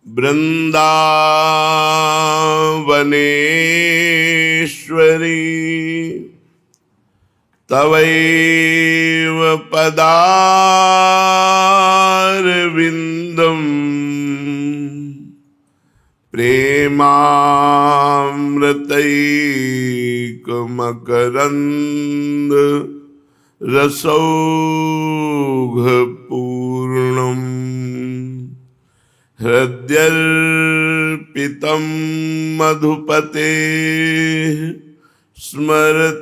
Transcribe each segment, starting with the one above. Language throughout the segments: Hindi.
वृंदावनेश्वरी तवैव पदारविंदम प्रेमामृतैकमकरंद रसौघपूर्णम् हृद्यर्पितं मधुपते स्मरतापमुग्रं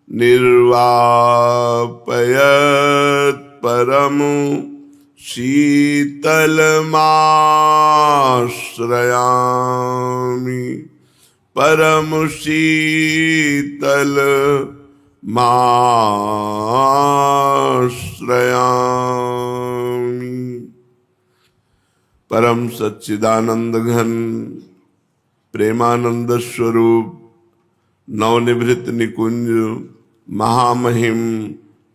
निर्वापयत् परम शीतलमाश्रयामि परम शीतल माश्रयामि। परम सच्चिदानंद घन प्रेमानंद स्वरूप नवनिभृत निकुंज महामहिम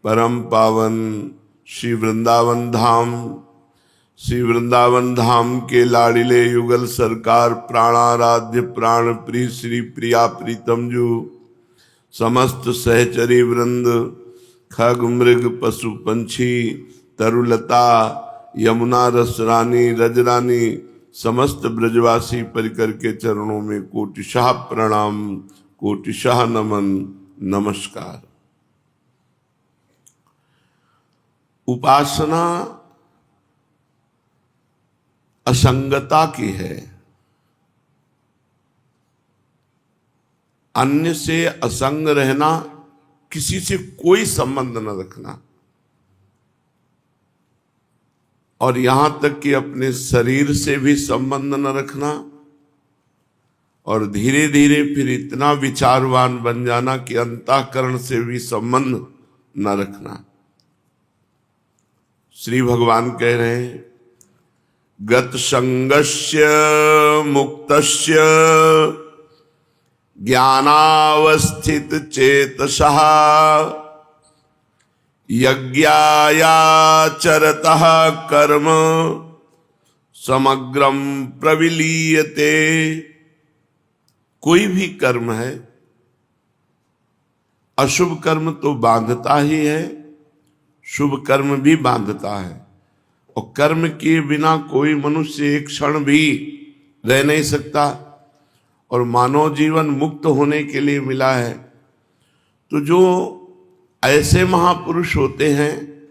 परम पावन श्री वृंदावन धाम, श्री वृंदावन धाम के लाड़िले युगल सरकार प्राणाराध्य प्राण प्रिय श्री प्रिया प्रीतम जो समस्त सहचरी वृंद खग मृग पशु पंछी तरुलता यमुना रसरानी रजरानी समस्त ब्रजवासी परिकर के चरणों में कोटिशाह प्रणाम कोटिशाह नमन नमस्कार। उपासना असंगता की है, अन्य से असंग रहना, किसी से कोई संबंध न रखना, और यहां तक कि अपने शरीर से भी संबंध न रखना, और धीरे धीरे फिर इतना विचारवान बन जाना कि अंतःकरण से भी संबंध न रखना। श्री भगवान कह रहे हैं गत संगस्य मुक्तस्य ज्ञानावस्थित चेतसः यज्ञायाचरतः कर्म समग्रम प्रविलीयते। कोई भी कर्म है, अशुभ कर्म तो बांधता ही है, शुभ कर्म भी बांधता है, और कर्म किए बिना कोई मनुष्य एक क्षण भी रह नहीं सकता। और मानव जीवन मुक्त होने के लिए मिला है, तो जो ऐसे महापुरुष होते हैं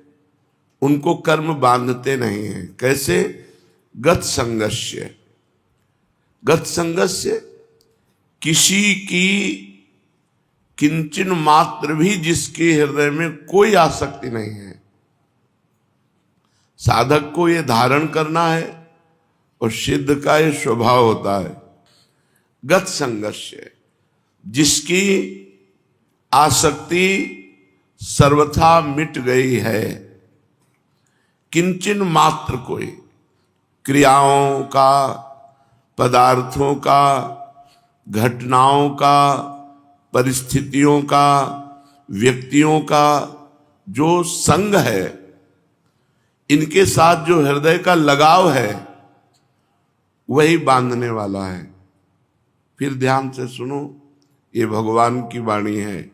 उनको कर्म बांधते नहीं हैं। कैसे? गत संगस्य। गत संगस्य किसी की किंचन मात्र भी जिसके हृदय में कोई आसक्ति नहीं है। साधक को ये धारण करना है और सिद्ध का ये स्वभाव होता है। गत संगस्य, जिसकी आसक्ति सर्वथा मिट गई है। किंचन मात्र कोई क्रियाओं का, पदार्थों का, घटनाओं का, परिस्थितियों का, व्यक्तियों का जो संग है, इनके साथ जो हृदय का लगाव है, वही बांधने वाला है। फिर ध्यान से सुनो, ये भगवान की वाणी है।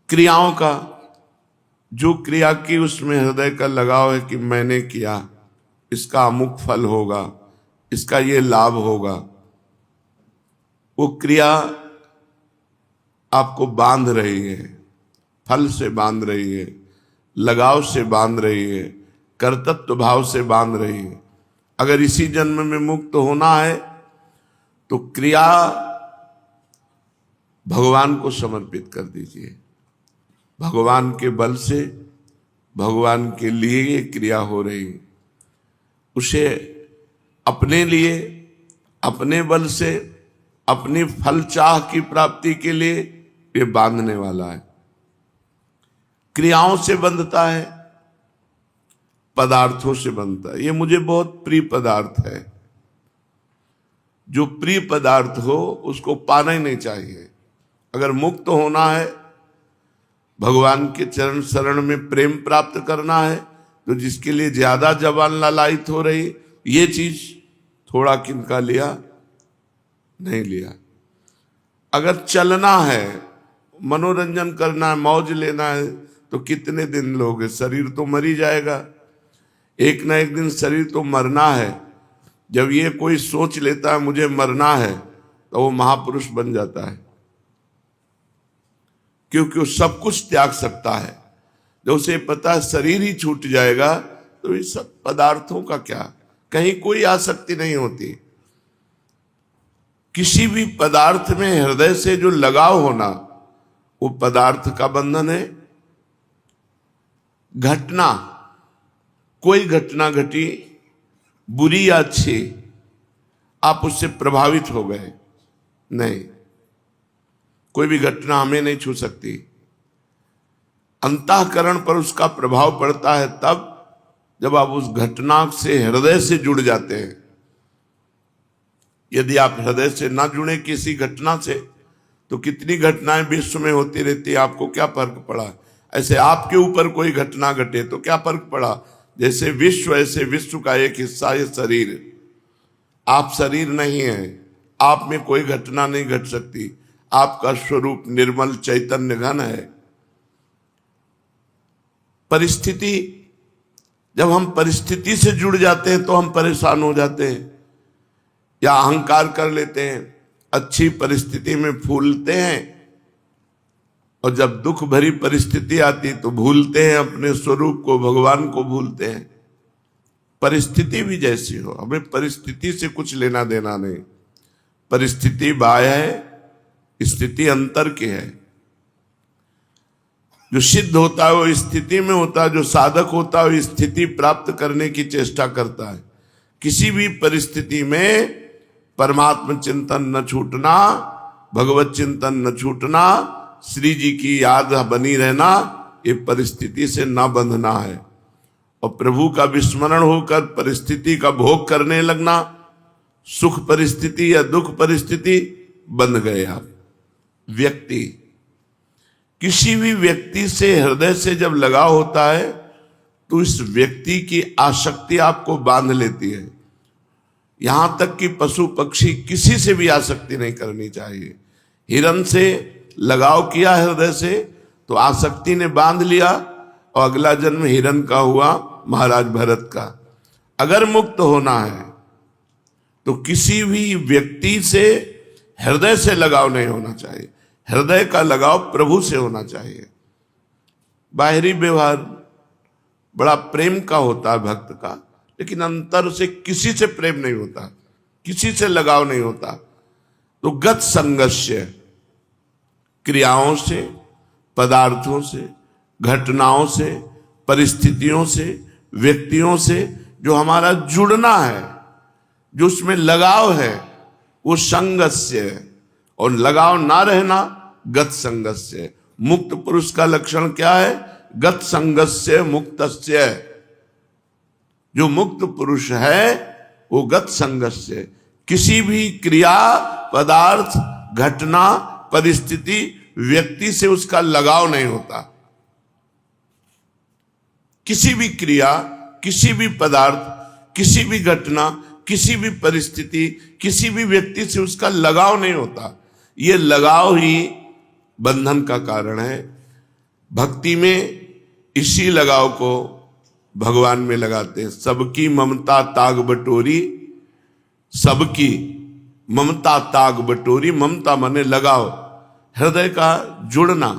क्रियाओं का, जो क्रिया की उसमें हृदय का लगाव है कि मैंने किया, इसका अमुक फल होगा, इसका ये लाभ होगा, वो क्रिया आपको बांध रही है, फल से बांध रही है, लगाव से बांध रही है, कर्तव्य भाव से बांध रही है। अगर इसी जन्म में मुक्त होना है तो क्रिया भगवान को समर्पित कर दीजिए। भगवान के बल से, भगवान के लिए ये क्रिया हो रही है। उसे अपने लिए, अपने बल से, अपनी फल चाह की प्राप्ति के लिए ये बांधने वाला है। क्रियाओं से बंधता है, पदार्थों से बंधता है। ये मुझे बहुत प्रिय पदार्थ है। जो प्रिय पदार्थ हो उसको पाना ही नहीं चाहिए। अगर मुक्त होना है भगवान के चरण शरण में प्रेम प्राप्त करना है, तो जिसके लिए ज्यादा जबान ललायित हो रही, ये चीज थोड़ा किनका लिया, नहीं लिया। अगर चलना है, मनोरंजन करना है, मौज लेना है, तो कितने दिन लोगे, शरीर तो मर ही जाएगा। एक ना एक दिन शरीर तो मरना है। जब ये कोई सोच लेता है मुझे मरना है, तो वो महापुरुष बन जाता है, क्योंकि वो सब कुछ त्याग सकता है। जब उसे पता है शरीर ही छूट जाएगा, तो इस सब पदार्थों का क्या, कहीं कोई आसक्ति नहीं होती। किसी भी पदार्थ में हृदय से जो लगाव होना, वो पदार्थ का बंधन है। घटना, कोई घटना घटी, बुरी या अच्छी, आप उससे प्रभावित हो गए, नहीं, कोई भी घटना हमें नहीं छू सकती। अंतःकरण पर उसका प्रभाव पड़ता है तब जब आप उस घटना से हृदय से जुड़ जाते हैं। यदि आप हृदय से ना जुड़े किसी घटना से, तो कितनी घटनाएं विश्व में होती रहती है, आपको क्या फर्क पड़ा। ऐसे आपके ऊपर कोई घटना घटे तो क्या फर्क पड़ा। जैसे विश्व, ऐसे विश्व का एक हिस्सा है शरीर। आप शरीर नहीं है, आप में कोई घटना नहीं घट सकती। आपका स्वरूप निर्मल चैतन्य घन है। परिस्थिति, जब हम परिस्थिति से जुड़ जाते हैं तो हम परेशान हो जाते हैं या अहंकार कर लेते हैं। अच्छी परिस्थिति में फूलते हैं, और जब दुख भरी परिस्थिति आती तो भूलते हैं अपने स्वरूप को, भगवान को भूलते हैं। परिस्थिति भी जैसी हो, हमें परिस्थिति से कुछ लेना देना नहीं। परिस्थिति बाह्य है, स्थिति अंतर की है। जो सिद्ध होता है वो स्थिति में होता है, जो साधक होता है वो स्थिति प्राप्त करने की चेष्टा करता है। किसी भी परिस्थिति में परमात्मा चिंतन न छूटना, भगवत चिंतन न छूटना, श्री जी की याद बनी रहना, ये परिस्थिति से न बंधना है। और प्रभु का विस्मरण होकर परिस्थिति का भोग करने लगना, सुख परिस्थिति या दुख परिस्थिति, बंध गए आप। व्यक्ति, किसी भी व्यक्ति से हृदय से जब लगाव होता है तो इस व्यक्ति की आसक्ति आपको बांध लेती है। यहां तक कि पशु पक्षी, किसी से भी आसक्ति नहीं करनी चाहिए। हिरण से लगाव किया हृदय से तो आसक्ति ने बांध लिया, और अगला जन्म हिरण का हुआ, महाराज भरत का। अगर मुक्त होना है तो किसी भी व्यक्ति से हृदय से लगाव नहीं होना चाहिए। हृदय का लगाव प्रभु से होना चाहिए। बाहरी व्यवहार बड़ा प्रेम का होता है भक्त का, लेकिन अंतर से किसी से प्रेम नहीं होता, किसी से लगाव नहीं होता। तो गत संगस्य, क्रियाओं से, पदार्थों से, घटनाओं से, परिस्थितियों से, व्यक्तियों से जो हमारा जुड़ना है, जो उसमें लगाव है, वो संगस्य है। और लगाव ना रहना गत संगस्य। मुक्त पुरुष का लक्षण क्या है? गत संगस्य मुक्तस्य। जो मुक्त पुरुष है वो गत संगस्य, किसी भी क्रिया, पदार्थ, घटना, परिस्थिति, व्यक्ति से उसका लगाव नहीं होता। किसी भी क्रिया, किसी भी पदार्थ, किसी भी घटना, किसी भी परिस्थिति, किसी भी व्यक्ति से उसका लगाव नहीं होता। ये लगाव ही बंधन का कारण है। भक्ति में इसी लगाव को भगवान में लगाते हैं। सबकी ममता ताग बटोरी, सबकी ममता ताग बटोरी, ममता माने लगाव, हृदय का जुड़ना।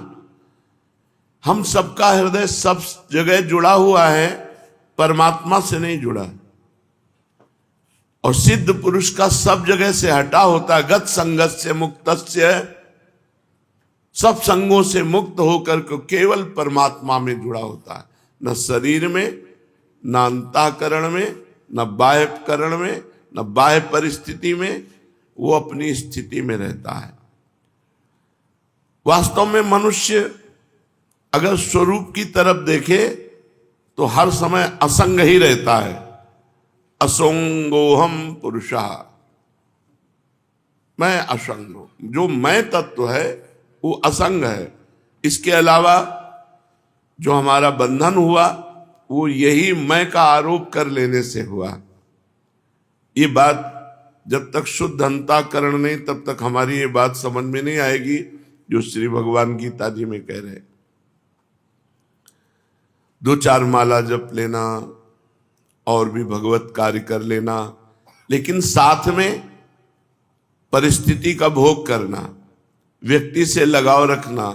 हम सबका हृदय सब जगह जुड़ा हुआ है, परमात्मा से नहीं जुड़ा। और सिद्ध पुरुष का सब जगह से हटा होता है। गत संगस्य मुक्तस्य, सब संगों से मुक्त होकर के केवल परमात्मा में जुड़ा होता है। न शरीर में, न अंतःकरण में, न बाह्यकरण में, न बाह्य परिस्थिति में, वो अपनी स्थिति में रहता है। वास्तव में मनुष्य अगर स्वरूप की तरफ देखे तो हर समय असंग ही रहता है। असंगोहम पुरुषा, मैं असंग हूं। जो मैं तत्व है वो असंग है। इसके अलावा जो हमारा बंधन हुआ वो यही मैं का आरोप कर लेने से हुआ। ये बात जब तक शुद्ध अंतःकरण नहीं तब तक हमारी ये बात समझ में नहीं आएगी जो श्री भगवान गीता जी में कह रहे हैं। 2-4 माला जप लेना और भी भगवत कार्य कर लेना, लेकिन साथ में परिस्थिति का भोग करना, व्यक्ति से लगाव रखना,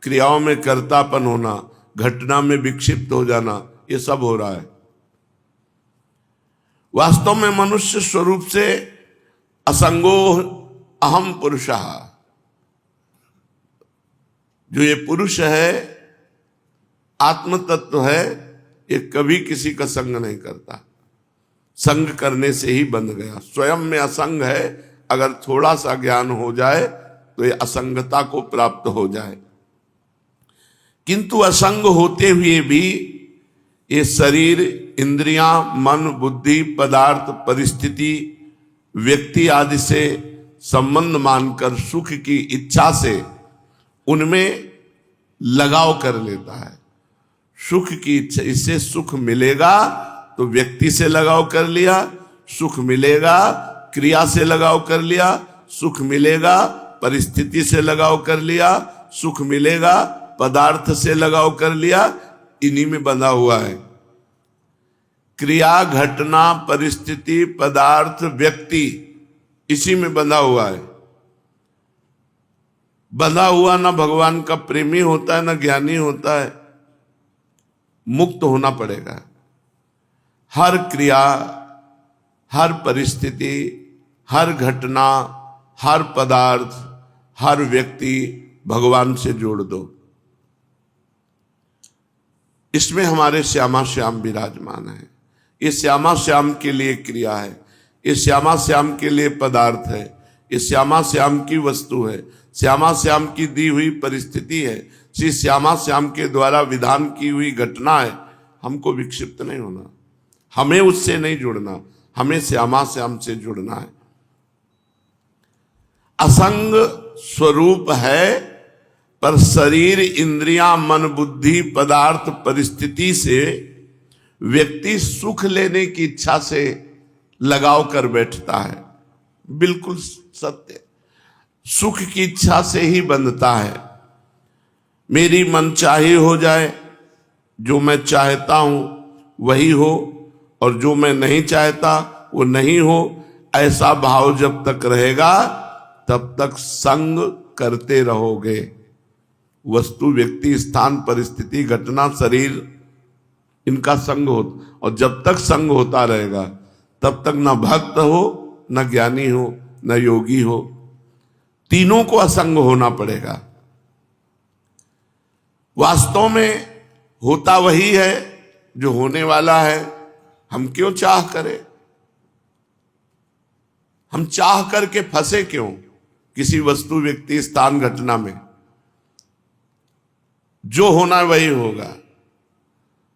क्रियाओं में कर्तापन होना, घटना में विक्षिप्त हो जाना, ये सब हो रहा है। वास्तव में मनुष्य स्वरूप से असंगो अहम पुरुषः, जो ये पुरुष है, आत्म तत्व है, ये कभी किसी का संग नहीं करता। संग करने से ही बंध गया। स्वयं में असंग है, अगर थोड़ा सा ज्ञान हो जाए तो ये असंगता को प्राप्त हो जाए। किंतु असंग होते हुए भी ये शरीर, इंद्रियां, मन, बुद्धि, पदार्थ, परिस्थिति, व्यक्ति आदि से संबंध मानकर सुख की इच्छा से उनमें लगाव कर लेता है। सुख की इच्छा, इससे सुख मिलेगा तो व्यक्ति से लगाव कर लिया, सुख मिलेगा क्रिया से लगाव कर लिया, सुख मिलेगा परिस्थिति से लगाव कर लिया, सुख मिलेगा पदार्थ से लगाव कर लिया, इन्हीं में बंधा हुआ है। क्रिया, घटना, परिस्थिति, पदार्थ, व्यक्ति, इसी में बंधा हुआ है। बंधा हुआ ना भगवान का प्रेमी होता है ना ज्ञानी होता है। मुक्त होना पड़ेगा। हर क्रिया, हर परिस्थिति, हर घटना, हर पदार्थ, हर व्यक्ति भगवान से जोड़ दो। इसमें हमारे श्यामा श्याम विराजमान है। ये श्यामा श्याम के लिए क्रिया है, ये श्यामा श्याम के लिए पदार्थ है, ये श्यामा श्याम की वस्तु है, श्यामा श्याम की दी हुई परिस्थिति है, श्री श्यामा श्याम के द्वारा विधान की हुई घटना है। हमको विक्षिप्त नहीं होना, हमें उससे नहीं जुड़ना, हमें श्यामा श्याम से जुड़ना है। असंग स्वरूप है, पर शरीर, इंद्रियां, मन, बुद्धि, पदार्थ, परिस्थिति से व्यक्ति सुख लेने की इच्छा से लगाव कर बैठता है। बिल्कुल सत्य। सुख की इच्छा से ही बंधता है। मेरी मनचाही हो जाए, जो मैं चाहता हूं वही हो, और जो मैं नहीं चाहता वो नहीं हो, ऐसा भाव जब तक रहेगा तब तक संग करते रहोगे। वस्तु, व्यक्ति, स्थान, परिस्थिति, घटना, शरीर, इनका संग हो, और जब तक संग होता रहेगा तब तक न भक्त हो, न ज्ञानी हो, न योगी हो। तीनों को असंग होना पड़ेगा। वास्तव में होता वही है जो होने वाला है। हम क्यों चाह करें? हम चाह करके फंसे क्यों किसी वस्तु, व्यक्ति, स्थान, घटना में? जो होना वही होगा।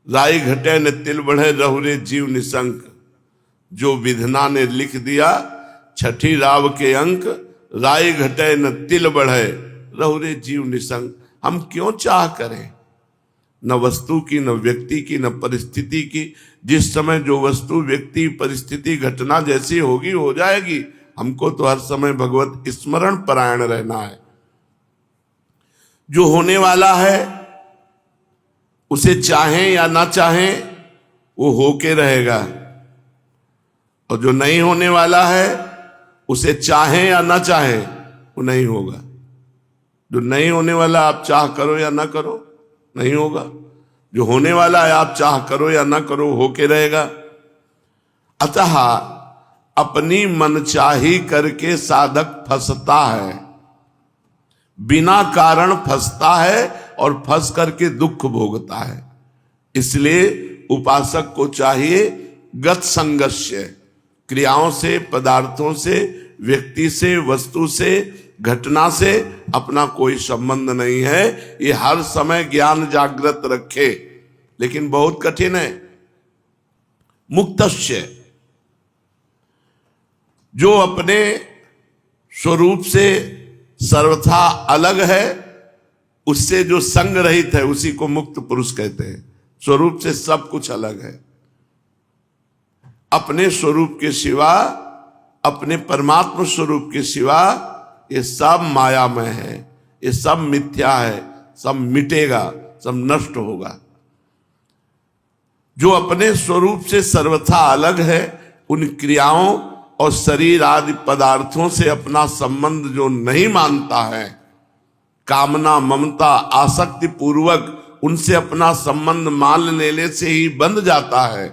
राई घटे न तिल बढ़े, रहुरे जीव निशंक। जो विधना ने लिख दिया छठी राव के अंक, राई घटे न तिल बढ़े, रहुरे जीव निशंक। हम क्यों चाह करें? न वस्तु की, न व्यक्ति की, न परिस्थिति की। जिस समय जो वस्तु, व्यक्ति, परिस्थिति, घटना जैसी होगी हो जाएगी। हमको तो हर समय भगवत स्मरण परायण रहना है। जो होने वाला है उसे चाहें या ना चाहें वो होके रहेगा, और जो नहीं होने वाला है उसे चाहें या ना चाहें वो नहीं होगा। जो नहीं होने वाला आप चाह करो या ना करो नहीं होगा। जो होने वाला है आप चाह करो या ना करो होके रहेगा। अतः अपनी मनचाही करके साधक फंसता है, बिना कारण फंसता है और फंस करके दुख भोगता है। इसलिए उपासक को चाहिए गत संगस्य, क्रियाओं से, पदार्थों से, व्यक्ति से, वस्तु से, घटना से अपना कोई संबंध नहीं है। ये हर समय ज्ञान जागृत रखे, लेकिन बहुत कठिन है। मुक्तस्य, जो अपने स्वरूप से सर्वथा अलग है, उससे जो संग रहित है उसी को मुक्त पुरुष कहते हैं। स्वरूप से सब कुछ अलग है। अपने स्वरूप के सिवा, अपने परमात्मा स्वरूप के सिवा ये सब मायामय है, ये सब मिथ्या है, सब मिटेगा, सब नष्ट होगा। जो अपने स्वरूप से सर्वथा अलग है, उन क्रियाओं और शरीर आदि पदार्थों से अपना संबंध जो नहीं मानता है, कामना ममता आसक्ति पूर्वक उनसे अपना संबंध मान लेने से ही बंध जाता है,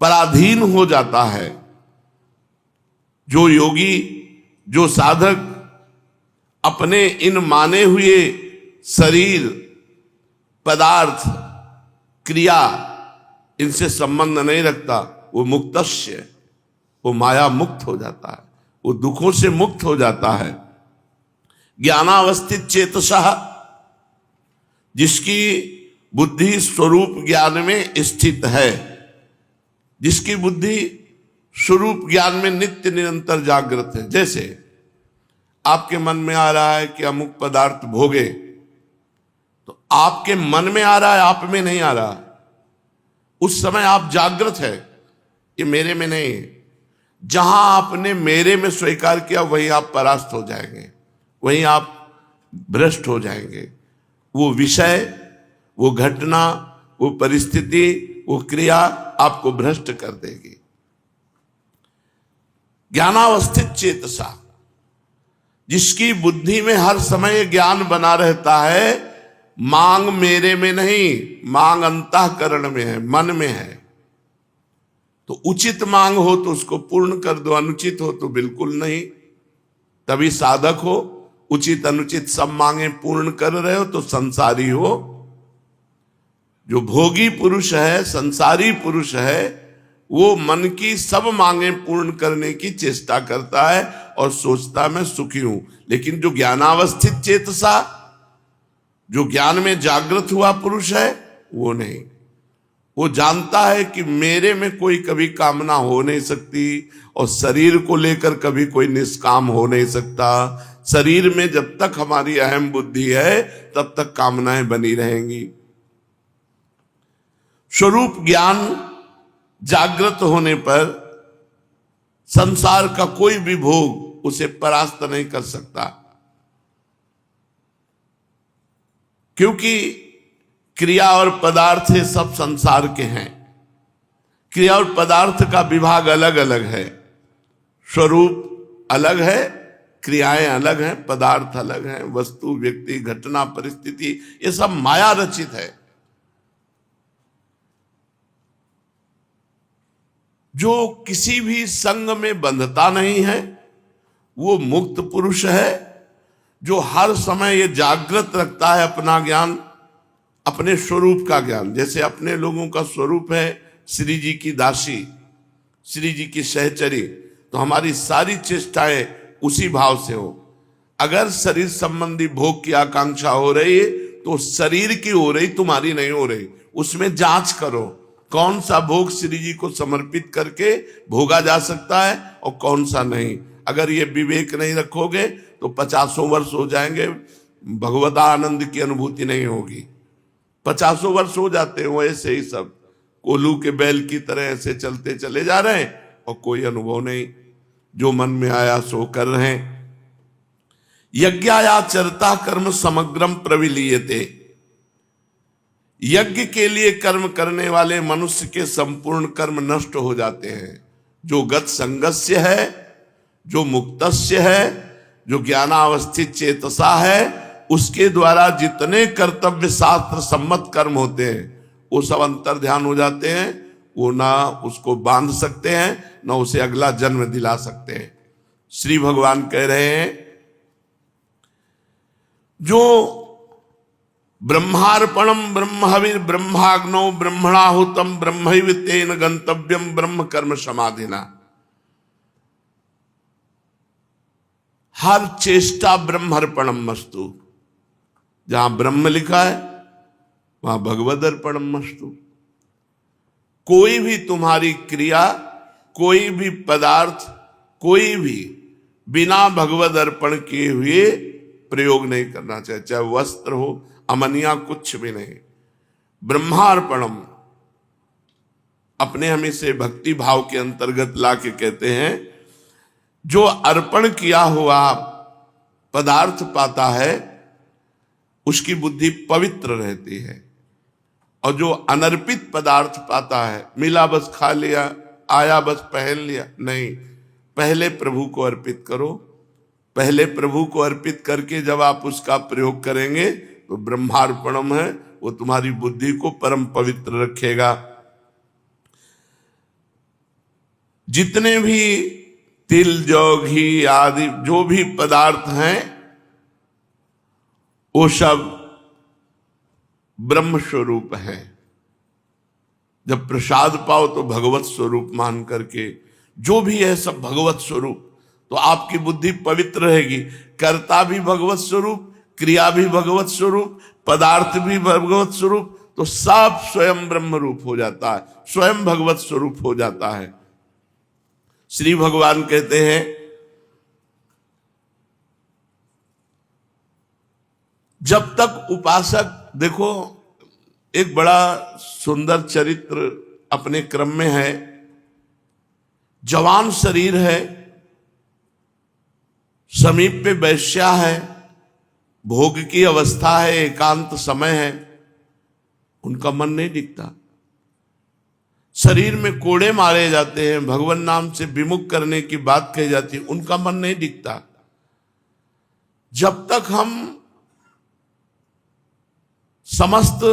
पराधीन हो जाता है। जो योगी, जो साधक अपने इन माने हुए शरीर पदार्थ क्रिया इनसे संबंध नहीं रखता, वो मुक्तस्य, वो माया मुक्त हो जाता है, वो दुखों से मुक्त हो जाता है। ज्ञानावस्थित चेतसः, जिसकी बुद्धि स्वरूप ज्ञान में स्थित है, जिसकी बुद्धि स्वरूप ज्ञान में नित्य निरंतर जागृत है। जैसे आपके मन में आ रहा है कि अमुक पदार्थ भोगे, तो आपके मन में आ रहा है, आप में नहीं आ रहा। उस समय आप जागृत है, ये मेरे में नहीं है। जहां आपने मेरे में स्वीकार किया वहीं आप परास्त हो जाएंगे, वहीं आप भ्रष्ट हो जाएंगे। वो विषय, वो घटना, वो परिस्थिति, वो क्रिया आपको भ्रष्ट कर देगी। ज्ञानावस्थित चेतसा, जिसकी बुद्धि में हर समय ज्ञान बना रहता है, मांग मेरे में नहीं, मांग अंतःकरण में है, मन में है। तो उचित मांग हो तो उसको पूर्ण कर दो, अनुचित हो तो बिल्कुल नहीं। तभी साधक हो। उचित अनुचित सब मांगे पूर्ण कर रहे हो तो संसारी हो। जो भोगी पुरुष है, संसारी पुरुष है, वो मन की सब मांगे पूर्ण करने की चेष्टा करता है और सोचता मैं सुखी हूं। लेकिन जो ज्ञानावस्थित चेतसा, जो ज्ञान में जागृत हुआ पुरुष है, वो नहीं। वो जानता है कि मेरे में कोई कभी कामना हो नहीं सकती और शरीर को लेकर कभी कोई निष्काम हो नहीं सकता। शरीर में जब तक हमारी अहम बुद्धि है तब तक कामनाएं बनी रहेंगी। स्वरूप ज्ञान जागृत होने पर संसार का कोई भी भोग उसे परास्त नहीं कर सकता, क्योंकि क्रिया और पदार्थ ये सब संसार के हैं। क्रिया और पदार्थ का विभाग अलग अलग है, स्वरूप अलग है, क्रियाएं अलग हैं, पदार्थ अलग हैं, वस्तु व्यक्ति घटना परिस्थिति ये सब माया रचित है। जो किसी भी संग में बंधता नहीं है वो मुक्त पुरुष है। जो हर समय ये जागृत रखता है अपना ज्ञान, अपने स्वरूप का ज्ञान। जैसे अपने लोगों का स्वरूप है श्री जी की दासी, श्री जी की सहचरी, तो हमारी सारी चेष्टाएं उसी भाव से हो। अगर शरीर संबंधी भोग की आकांक्षा हो रही है तो शरीर की हो रही, तुम्हारी नहीं हो रही। उसमें जांच करो कौन सा भोग श्री जी को समर्पित करके भोगा जा सकता है और कौन सा नहीं। अगर ये विवेक नहीं रखोगे तो 50 वर्ष हो जाएंगे, भगवता आनंद की अनुभूति नहीं होगी। 50 वर्ष हो जाते हैं ऐसे ही, सब कोल्हू के बैल की तरह ऐसे चलते चले जा रहे हैं और कोई अनुभव नहीं। जो मन में आया सो कर रहे हैं। यज्ञायाचरता कर्म समग्रम प्रविलीयते, यज्ञ के लिए कर्म करने वाले मनुष्य के संपूर्ण कर्म नष्ट हो जाते हैं। जो गत संगस्य है, जो मुक्तस्य है, जो ज्ञानावस्थित चेतसा है, उसके द्वारा जितने कर्तव्य शास्त्र सम्मत कर्म होते हैं वो सब अंतर ध्यान हो जाते हैं। वो ना उसको बांध सकते हैं, ना उसे अगला जन्म दिला सकते हैं। श्री भगवान कह रहे हैं जो ब्रह्मार्पणम ब्रह्महविर ब्रह्माग्नौ ब्रह्मणाहुतम ब्रह्मैव तेन गंतव्यम ब्रह्म कर्म समाधिना। हर चेष्टा ब्रह्मार्पणम मस्तु। जहां ब्रह्म लिखा है वहां भगवद अर्पणम मस्तु। कोई भी तुम्हारी क्रिया, कोई भी पदार्थ, कोई भी बिना भगवद अर्पण किए हुए प्रयोग नहीं करना चाहिए, चाहे वस्त्र हो, अमनिया, कुछ भी नहीं। ब्रह्मार्पणम अपने हमें से भक्ति भाव के अंतर्गत ला के कहते हैं, जो अर्पण किया हुआ पदार्थ पाता है उसकी बुद्धि पवित्र रहती है, और जो अनर्पित पदार्थ पाता है, मिला बस खा लिया, आया बस पहन लिया, नहीं, पहले प्रभु को अर्पित करो। पहले प्रभु को अर्पित करके जब आप उसका प्रयोग करेंगे तो ब्रह्मार्पणम है, वो तुम्हारी बुद्धि को परम पवित्र रखेगा। जितने भी तिल, जौ, घी आदि जो भी पदार्थ हैं वो सब ब्रह्म स्वरूप है। जब प्रसाद पाओ तो भगवत स्वरूप मान करके, जो भी है सब भगवत स्वरूप, तो आपकी बुद्धि पवित्र रहेगी। कर्ता भी भगवत स्वरूप, क्रिया भी भगवत स्वरूप, पदार्थ भी भगवत स्वरूप, तो सब स्वयं ब्रह्म रूप हो जाता है, स्वयं भगवत स्वरूप हो जाता है। श्री भगवान कहते हैं, जब तक उपासक, देखो एक बड़ा सुंदर चरित्र अपने क्रम में है। जवान शरीर है, समीप पे वैश्या है, भोग की अवस्था है, एकांत समय है, उनका मन नहीं दिखता। शरीर में कोड़े मारे जाते हैं, भगवान नाम से विमुख करने की बात कही जाती है, उनका मन नहीं दिखता। जब तक हम समस्त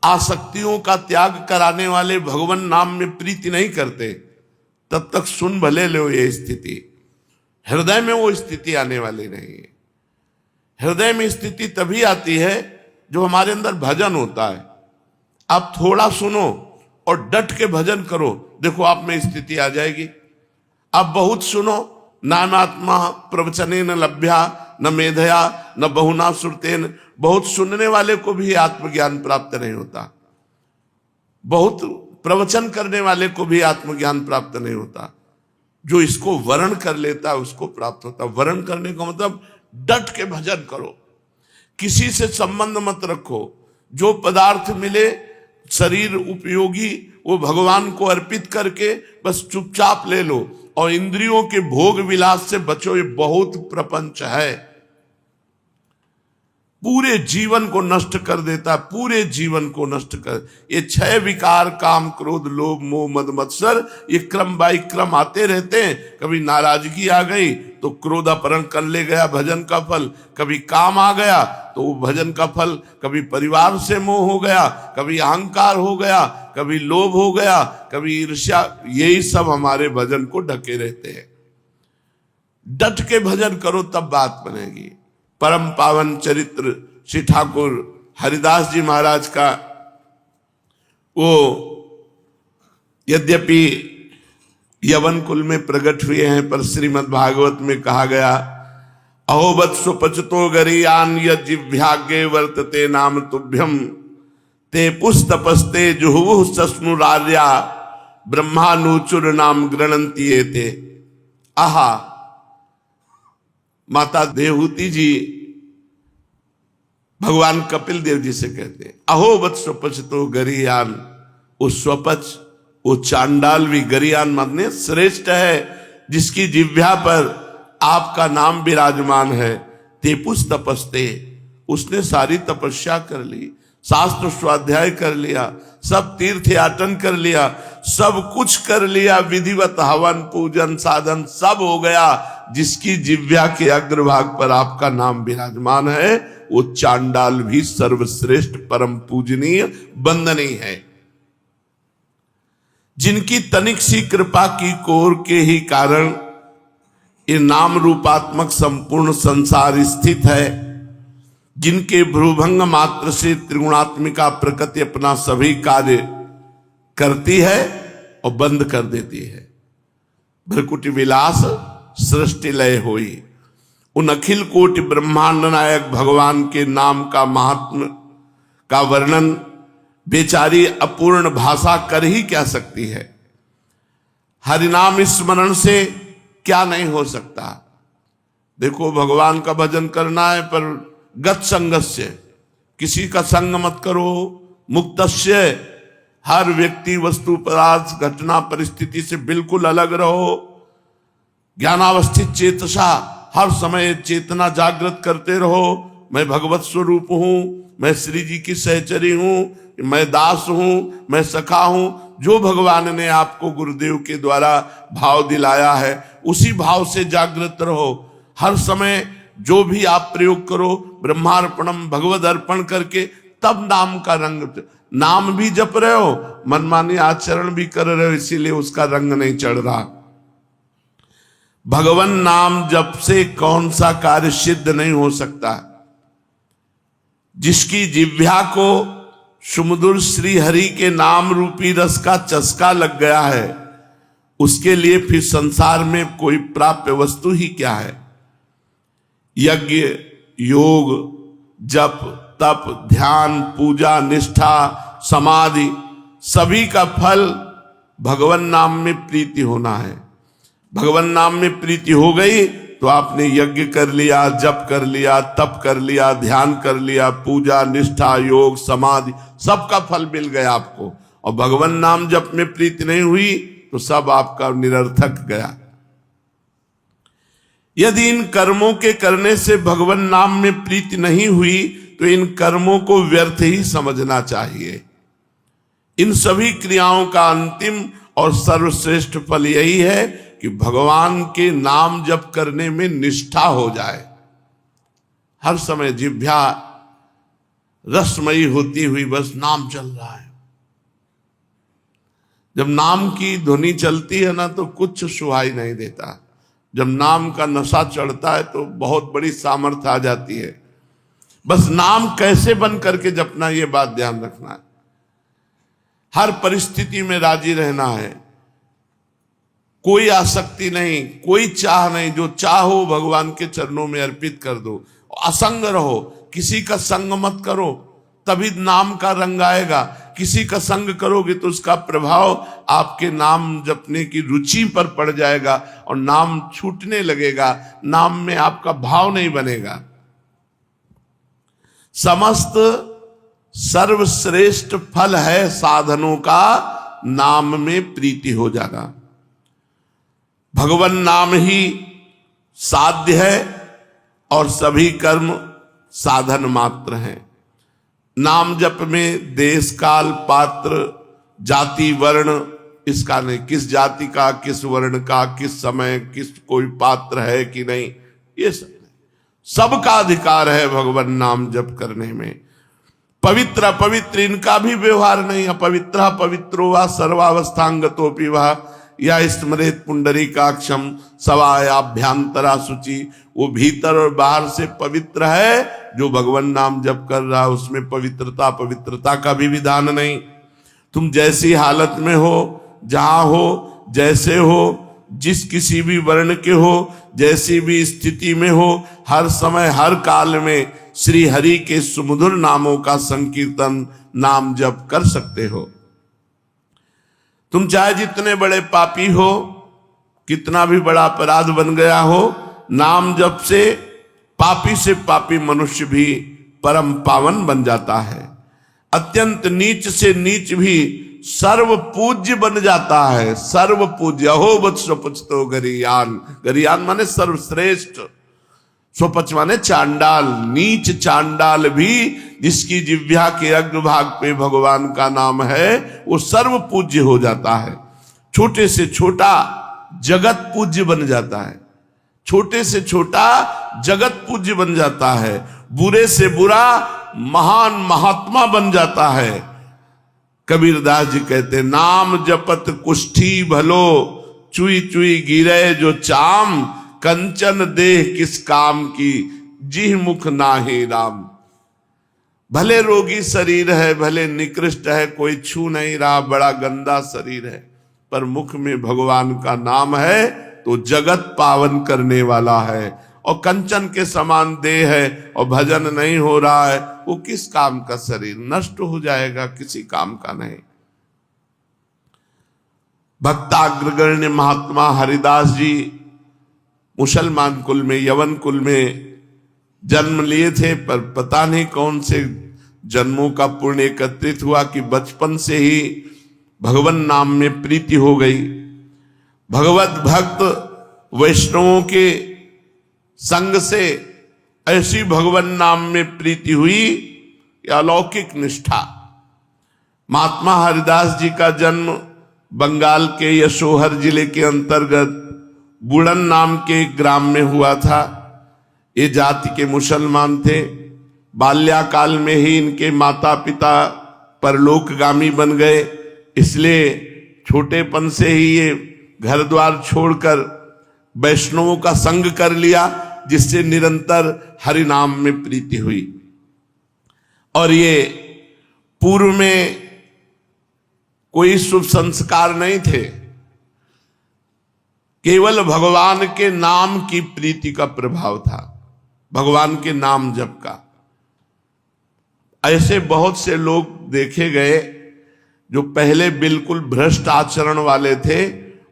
आसक्तियों का त्याग कराने वाले भगवान नाम में प्रीति नहीं करते, तब तक सुन भले लो ये स्थिति, हृदय में वो स्थिति आने वाली नहीं है। हृदय में स्थिति तभी आती है जो हमारे अंदर भजन होता है। आप थोड़ा सुनो और डट के भजन करो, देखो आप में स्थिति आ जाएगी। आप बहुत सुनो, नानात्मा प्रवचने न लभ्या न मेधया न बहुना श्रुतेन, बहुत सुनने वाले को भी आत्मज्ञान प्राप्त नहीं होता, बहुत प्रवचन करने वाले को भी आत्मज्ञान प्राप्त नहीं होता। जो इसको वर्ण कर लेता है उसको प्राप्त होता। वर्ण करने का मतलब डट के भजन करो, किसी से संबंध मत रखो, जो पदार्थ मिले शरीर उपयोगी वो भगवान को अर्पित करके बस चुपचाप ले लो, और इंद्रियों के भोग विलास से बचो। ये बहुत प्रपंच है, पूरे जीवन को नष्ट कर देता, पूरे जीवन को नष्ट कर। ये 6 विकार, काम, क्रोध, लोभ, मोह, मद, मत्सर, ये क्रम बाई क्रम आते रहते हैं। कभी नाराजगी आ गई तो क्रोध अपहरण कर ले गया भजन का फल, कभी काम आ गया तो वो भजन का फल, कभी परिवार से मोह हो गया, कभी अहंकार हो गया, कभी लोभ हो गया, कभी ईर्ष्या, यही सब हमारे भजन को ढके रहते हैं। डट के भजन करो तब बात बनेगी। परम पावन चरित्र श्री ठाकुर हरिदास जी महाराज का, वो यद्यपि यवन कुल में प्रकट हुए हैं, पर श्रीमद् भागवत में कहा गया, अहोबत सुपचतो गरीयान यज्जिह्वाग्ये वर्तते नाम तुभ्यम ते पुस्तपस्ते जुहुः सस्नुरार्या ब्रह्मानुचुर नाम गृणन्ति एते। आहा, माता देवहूति जी भगवान कपिल देव जी से कहते हैं, अहोबत स्वपच तो गरीयान, वो स्वपच, वो चांडाल भी, गरीयान माने श्रेष्ठ है, जिसकी जिह्वा पर आपका नाम विराजमान है। तेपुस तपस्ते, उसने सारी तपस्या कर ली, शास्त्र स्वाध्याय कर लिया, सब तीर्थ याटन कर लिया, सब कुछ कर लिया, विधिवत हवन पूजन साधन सब हो गया। जिसकी जिह्वा के अग्रभाग पर आपका नाम विराजमान है, वो चांडाल भी सर्वश्रेष्ठ परम पूजनीय वंदनीय है। जिनकी तनिक सी कृपा की कोर के ही कारण ये नाम रूपात्मक संपूर्ण संसार स्थित है, जिनके भ्रूभंग मात्र से त्रिगुणात्मिका प्रकृति अपना सभी कार्य करती है और बंद कर देती है। भ्रकुटी विलास सृष्टि लय होई। उन अखिल कोटि ब्रह्मांड नायक भगवान के नाम का महात्म का वर्णन बेचारी अपूर्ण भाषा कर ही क्या सकती है। हरिनाम स्मरण से क्या नहीं हो सकता। देखो भगवान का भजन करना है पर गत संगस्य, किसी का संग मत करो। मुक्तस्य, हर व्यक्ति वस्तु पदार्थ घटना परिस्थिति से बिल्कुल अलग रहो। ज्ञानावस्थित चेतसा, हर समय चेतना जागृत करते रहो। मैं भगवत स्वरूप हूं, मैं श्री जी की सहचरी हूं, मैं दास हूं, मैं सखा हूं। जो भगवान ने आपको गुरुदेव के द्वारा भाव दिलाया है उसी भाव से जागृत रहो। हर समय जो भी आप प्रयोग करो ब्रह्मार्पणम भगवद अर्पण करके, तब नाम का रंग, नाम भी जप रहे हो, मनमानी आचरण भी कर रहे हो, इसीलिए उसका रंग नहीं चढ़ रहा। भगवान नाम जप से कौन सा कार्य सिद्ध नहीं हो सकता। जिसकी जिह्वा को सुमधुर श्री हरि के नाम रूपी रस का चस्का लग गया है, उसके लिए फिर संसार में कोई प्राप्य वस्तु ही क्या है। यज्ञ, योग, जप, तप, ध्यान, पूजा, निष्ठा, समाधि, सभी का फल भगवान नाम में प्रीति होना है। भगवान नाम में प्रीति हो गई तो आपने यज्ञ कर लिया, जप कर लिया, तप कर लिया, ध्यान कर लिया, पूजा, निष्ठा, योग, समाधि, सबका फल मिल गया आपको। और भगवान नाम जप में प्रीति नहीं हुई तो सब आपका निरर्थक गया। यदि इन कर्मों के करने से भगवान नाम में प्रीति नहीं हुई तो इन कर्मों को व्यर्थ ही समझना चाहिए। इन सभी क्रियाओं का अंतिम और सर्वश्रेष्ठ फल यही है कि भगवान के नाम जप करने में निष्ठा हो जाए। हर समय जिह्वा रसमयी होती हुई बस नाम चल रहा है। जब नाम की ध्वनि चलती है ना तो कुछ सुहाई नहीं देता। जब नाम का नशा चढ़ता है तो बहुत बड़ी सामर्थ्य आ जाती है। बस नाम कैसे बन करके जपना, ये बात ध्यान रखना है। हर परिस्थिति में राजी रहना है, कोई आसक्ति नहीं, कोई चाह नहीं। जो चाहो भगवान के चरणों में अर्पित कर दो। असंग रहो, किसी का संग मत करो, तभी नाम का रंग आएगा। किसी का संग करोगे तो उसका प्रभाव आपके नाम जपने की रुचि पर पड़ जाएगा और नाम छूटने लगेगा, नाम में आपका भाव नहीं बनेगा। समस्त सर्वश्रेष्ठ फल है साधनों का नाम में प्रीति हो जाना। भगवान नाम ही साध्य है और सभी कर्म साधन मात्र हैं। नाम जप में देश काल पात्र जाति वर्ण इसका नहीं, किस जाति का, किस वर्ण का, किस समय, किस कोई पात्र है कि नहीं, ये सब सबका अधिकार है भगवान नाम जप करने में। पवित्र अपवित्र इनका भी व्यवहार नहीं। अपवित्र पवित्रो वा सर्वावस्थांगतोपि वा या स्मरेत पुंडरीकाक्षम सवायाभ्यांतरा शुचि। वो भीतर और बाहर से पवित्र है। जो भगवान नाम जप कर रहा है उसमें पवित्रता का भी विधान नहीं। तुम जैसी हालत में हो, जहां हो, जैसे हो, जिस किसी भी वर्ण के हो, जैसी भी स्थिति में हो, हर समय हर काल में श्री हरि के सुमधुर नामों का संकीर्तन नाम जप कर सकते हो। तुम चाहे जितने बड़े पापी हो, कितना भी बड़ा अपराध बन गया हो, नाम जप से पापी मनुष्य भी परम पावन बन जाता है। अत्यंत नीच से नीच भी सर्व पूज्य बन जाता है। सर्व पूज्य हो वत्सपच तो गरियान, गरियान माने सर्वश्रेष्ठ, स्वपच माने चांडाल। नीच चांडाल भी जिसकी जिह्वा के अग्रभाग पे भगवान का नाम है वो सर्व पूज्य हो जाता है। छोटे से छोटा जगत पूज्य बन जाता है। छोटे से छोटा जगत पूज्य बन जाता है। बुरे से बुरा महान महात्मा बन जाता है। कबीरदास जी कहते नाम जपत कुष्ठी भलो, चुई चुई गिरे जो चाम, कंचन देह किस काम की, जिह मुख नाहि राम। भले रोगी शरीर है, भले निकृष्ट है, कोई छू नहीं रहा, बड़ा गंदा शरीर है, पर मुख में भगवान का नाम है तो जगत पावन करने वाला है। और कंचन के समान देह है और भजन नहीं हो रहा है, वो किस काम का शरीर, नष्ट हो जाएगा, किसी काम का नहीं। भक्ताग्रगण्य महात्मा हरिदास जी मुसलमान कुल में, यवन कुल में जन्म लिए थे, पर पता नहीं कौन से जन्मों का पुण्य एकत्रित हुआ कि बचपन से ही भगवान नाम में प्रीति हो गई। भगवत भक्त वैष्णवों के संग से ऐसी भगवान नाम में प्रीति हुई कि अलौकिक निष्ठा। महात्मा हरिदास जी का जन्म बंगाल के यशोहर जिले के अंतर्गत बुड़न नाम के एक ग्राम में हुआ था। ये जाति के मुसलमान थे। बाल्याकाल में ही इनके माता पिता परलोकगामी बन गए, इसलिए छोटेपन से ही ये घर द्वार छोड़कर वैष्णवों का संग कर लिया, जिससे निरंतर हरि नाम में प्रीति हुई। और ये पूर्व में कोई शुभ संस्कार नहीं थे, केवल भगवान के नाम की प्रीति का प्रभाव था, भगवान के नाम जप का। ऐसे बहुत से लोग देखे गए जो पहले बिल्कुल भ्रष्ट आचरण वाले थे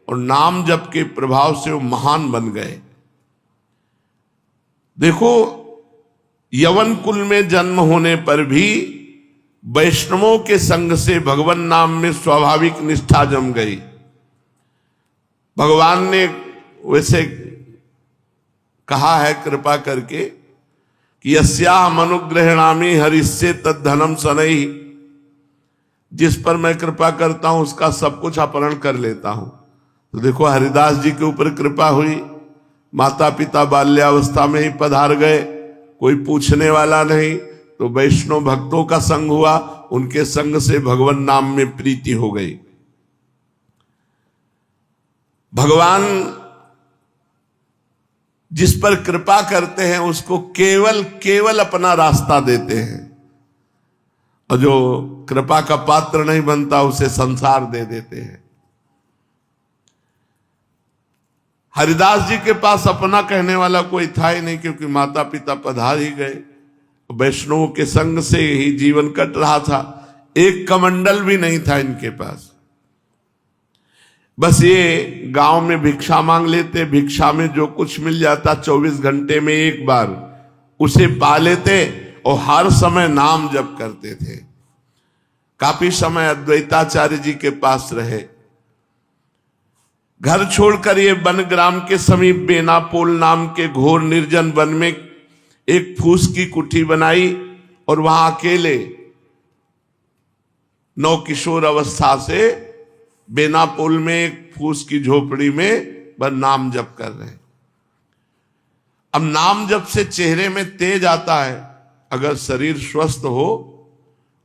और नाम जप के प्रभाव से वो महान बन गए। देखो, यवन कुल में जन्म होने पर भी वैष्णवों के संग से भगवान नाम में स्वाभाविक निष्ठा जम गई। भगवान ने वैसे कहा है कृपा करके कि यस्याहम् अनुग्रहणामि हरिस्य तद्धनम शनैः, जिस पर मैं कृपा करता हूं उसका सब कुछ अपहरण कर लेता हूं। तो देखो, हरिदास जी के ऊपर कृपा हुई, माता पिता बाल्यावस्था में ही पधार गए, कोई पूछने वाला नहीं, तो वैष्णव भक्तों का संग हुआ, उनके संग से भगवान नाम में प्रीति हो गई। भगवान जिस पर कृपा करते हैं उसको केवल केवल अपना रास्ता देते हैं, और जो कृपा का पात्र नहीं बनता उसे संसार दे देते हैं। हरिदास जी के पास अपना कहने वाला कोई था ही नहीं, क्योंकि माता पिता पधार ही गए, वैष्णवों के संग से ही जीवन कट रहा था। एक कमंडल भी नहीं था इनके पास। बस ये गांव में भिक्षा मांग लेते, भिक्षा में जो कुछ मिल जाता 24 घंटे में एक बार उसे पा लेते, और हर समय नाम जप करते थे। काफी समय अद्वैताचार्य जी के पास रहे। घर छोड़कर ये वन ग्राम के समीप बेनापोल नाम के घोर निर्जन वन में एक फूस की कुटी बनाई, और वहां अकेले नवकिशोर अवस्था से बेनापोल में एक फूस की झोपड़ी में बस नाम जप कर रहे हैं। अब नाम जप से चेहरे में तेज आता है। अगर शरीर स्वस्थ हो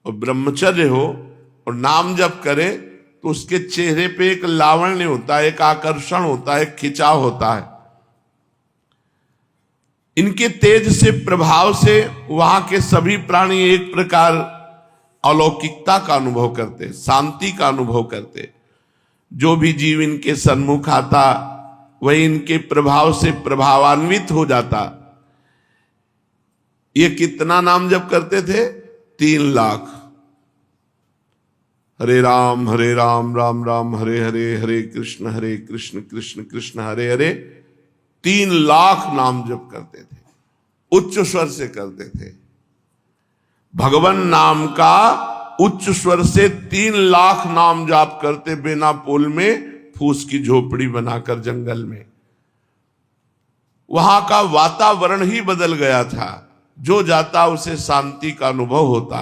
और ब्रह्मचर्य हो और नाम जप करे तो उसके चेहरे पे एक लावण्य होता है, एक आकर्षण होता है, एक खिंचाव होता है। इनके तेज से, प्रभाव से वहां के सभी प्राणी एक प्रकार अलौकिकता का अनुभव करते, शांति का अनुभव करते। जो भी जीव इनके सन्मुख आता वही इनके प्रभाव से प्रभावान्वित हो जाता। ये कितना नाम जप करते थे? 3 लाख। हरे राम राम राम हरे हरे, हरे कृष्ण कृष्ण कृष्ण हरे हरे। 3 लाख नाम जप करते थे, उच्च स्वर से करते थे। भगवान नाम का उच्च स्वर से 3 लाख नाम जाप करते, बेनापोल में फूस की झोपड़ी बनाकर जंगल में। वहां का वातावरण ही बदल गया था। जो जाता उसे शांति का अनुभव होता।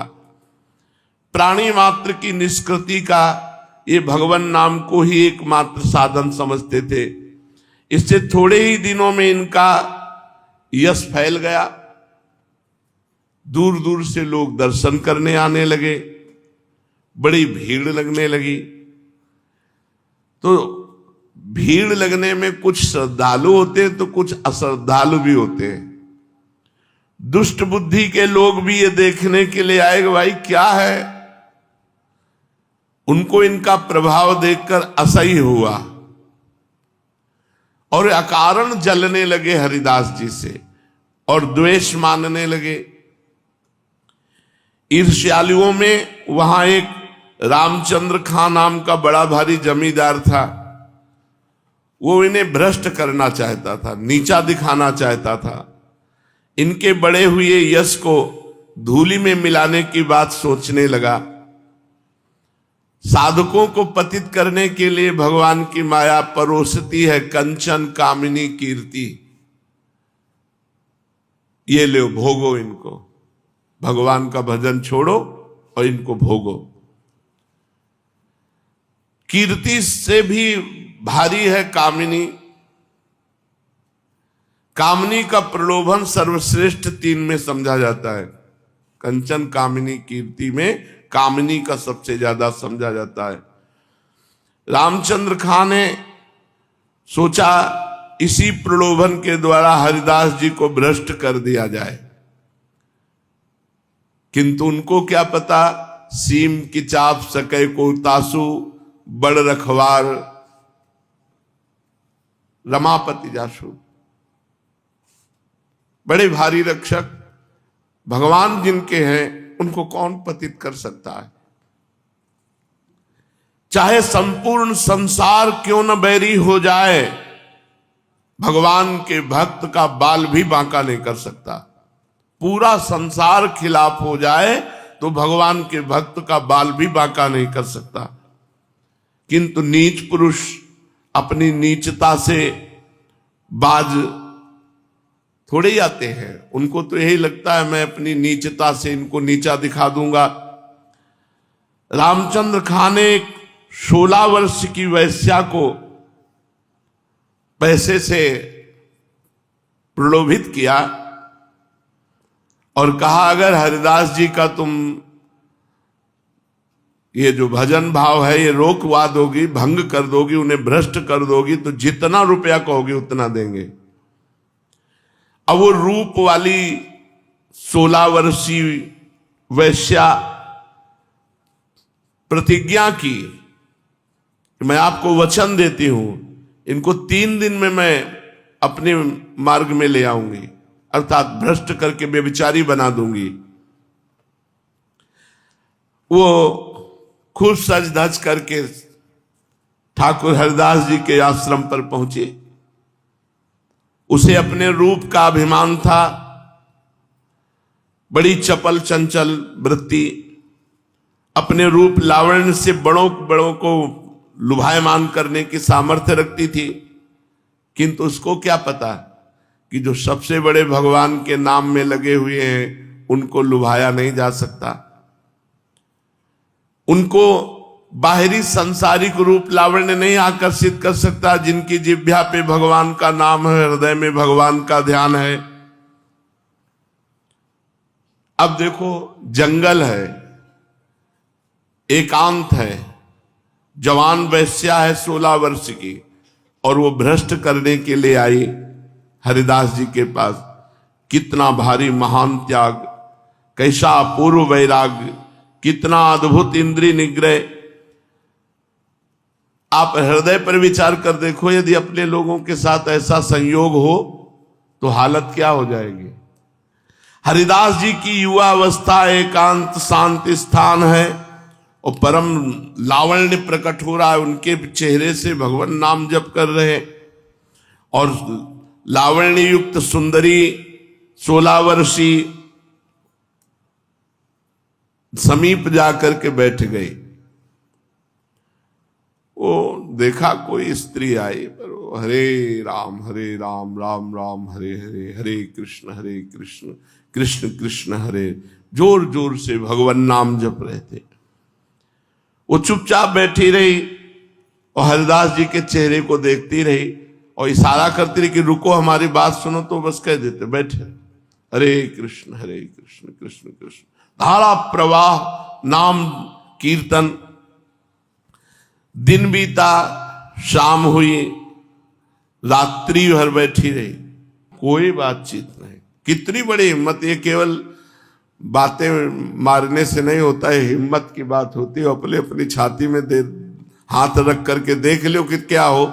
प्राणी मात्र की निष्कृति का ये भगवान नाम को ही एकमात्र साधन समझते थे। इससे थोड़े ही दिनों में इनका यश फैल गया। दूर दूर से लोग दर्शन करने आने लगे, बड़ी भीड़ लगने लगी। तो भीड़ लगने में कुछ श्रद्धालु होते हैं तो कुछ अश्रद्धालु भी होते हैं। दुष्ट बुद्धि के लोग भी ये देखने के लिए आए कि भाई क्या है। उनको इनका प्रभाव देखकर असह्य हुआ और अकारण जलने लगे हरिदास जी से और द्वेष मानने लगे। ईर्ष्यालुओं में वहां एक रामचंद्र खां नाम का बड़ा भारी जमींदार था। वो इन्हें भ्रष्ट करना चाहता था, नीचा दिखाना चाहता था। इनके बड़े हुए यश को धूलि में मिलाने की बात सोचने लगा। साधकों को पतित करने के लिए भगवान की माया परोसती है कंचन कामिनी कीर्ति। ये लो, भोगो इनको, भगवान का भजन छोड़ो और इनको भोगो। कीर्ति से भी भारी है कामिनी। कामिनी का प्रलोभन सर्वश्रेष्ठ 3 में समझा जाता है। कंचन कामिनी कीर्ति में कामिनी का सबसे ज्यादा समझा जाता है। रामचंद्र खां ने सोचा इसी प्रलोभन के द्वारा हरिदास जी को भ्रष्ट कर दिया जाए, किंतु उनको क्या पता, सीम की चाप सके को तासु, बड़ रखवार रमापति जासु। बड़े भारी रक्षक भगवान जिनके हैं उनको कौन पतित कर सकता है। चाहे संपूर्ण संसार क्यों न बैरी हो जाए, भगवान के भक्त का बाल भी बांका नहीं कर सकता। पूरा संसार खिलाफ हो जाए तो भगवान के भक्त का बाल भी बांका नहीं कर सकता। किंतु नीच पुरुष अपनी नीचता से बाज थोड़े ही आते हैं। उनको तो यही लगता है मैं अपनी नीचता से इनको नीचा दिखा दूंगा। रामचंद्र खां ने 16 वर्ष की वैश्या को पैसे से प्रलोभित किया और कहा अगर हरिदास जी का तुम ये जो भजन भाव है ये रोकवा दोगी, भंग कर दोगी, उन्हें भ्रष्ट कर दोगी तो जितना रुपया कहोगे उतना देंगे। अब वो रूप वाली 16 वर्षीय वैश्या प्रतिज्ञा की, मैं आपको वचन देती हूं इनको 3 दिन में मैं अपने मार्ग में ले आऊंगी, अर्थात भ्रष्ट करके बेविचारी बना दूंगी। वो खूब सज धज करके ठाकुर हरिदास जी के आश्रम पर पहुंचे। उसे अपने रूप का अभिमान था, बड़ी चपल चंचल वृत्ति, अपने रूप लावण्य से बड़ों बड़ों को लुभायमान करने की सामर्थ्य रखती थी। किंतु उसको क्या पता कि जो सबसे बड़े भगवान के नाम में लगे हुए हैं उनको लुभाया नहीं जा सकता। उनको बाहरी सांसारिक रूप लावण्य नहीं आकर्षित कर सकता। जिनकी जिह्वा पे भगवान का नाम है, हृदय में भगवान का ध्यान है। अब देखो, जंगल है, एकांत है, जवान वैश्या है 16 वर्ष की, और वो भ्रष्ट करने के लिए आई हरिदास जी के पास। कितना भारी महान त्याग, कैसा अपूर्व वैराग्य, कितना अद्भुत इंद्रिय निग्रह। आप हृदय पर विचार कर देखो, यदि अपने लोगों के साथ ऐसा संयोग हो तो हालत क्या हो जाएगी। हरिदास जी की युवा अवस्था एकांत शांति स्थान है और परम लावण्य प्रकट हो रहा है। उनके चेहरे से भगवान नाम जप कर रहे और लावण्य युक्त सुंदरी 16 वर्षीय समीप जाकर के बैठ गई। वो देखा कोई स्त्री आई, पर वो हरे राम राम राम हरे हरे, हरे कृष्ण कृष्ण कृष्ण हरे, जोर जोर से भगवान नाम जप रहे थे। वो चुपचाप बैठी रही और हरिदास जी के चेहरे को देखती रही और इशारा करती रही कि रुको, हमारी बात सुनो। तो बस कह देते बैठे, हरे कृष्ण कृष्ण कृष्ण। धारा प्रवाह नाम कीर्तन। दिन बीता, शाम हुई, रात्रि भर बैठी रही, कोई बातचीत नहीं। कितनी बड़ी हिम्मत! ये केवल बातें मारने से नहीं होता है, हिम्मत की बात होती है। अपने अपनी छाती में हाथ रख करके देख लो कि क्या हो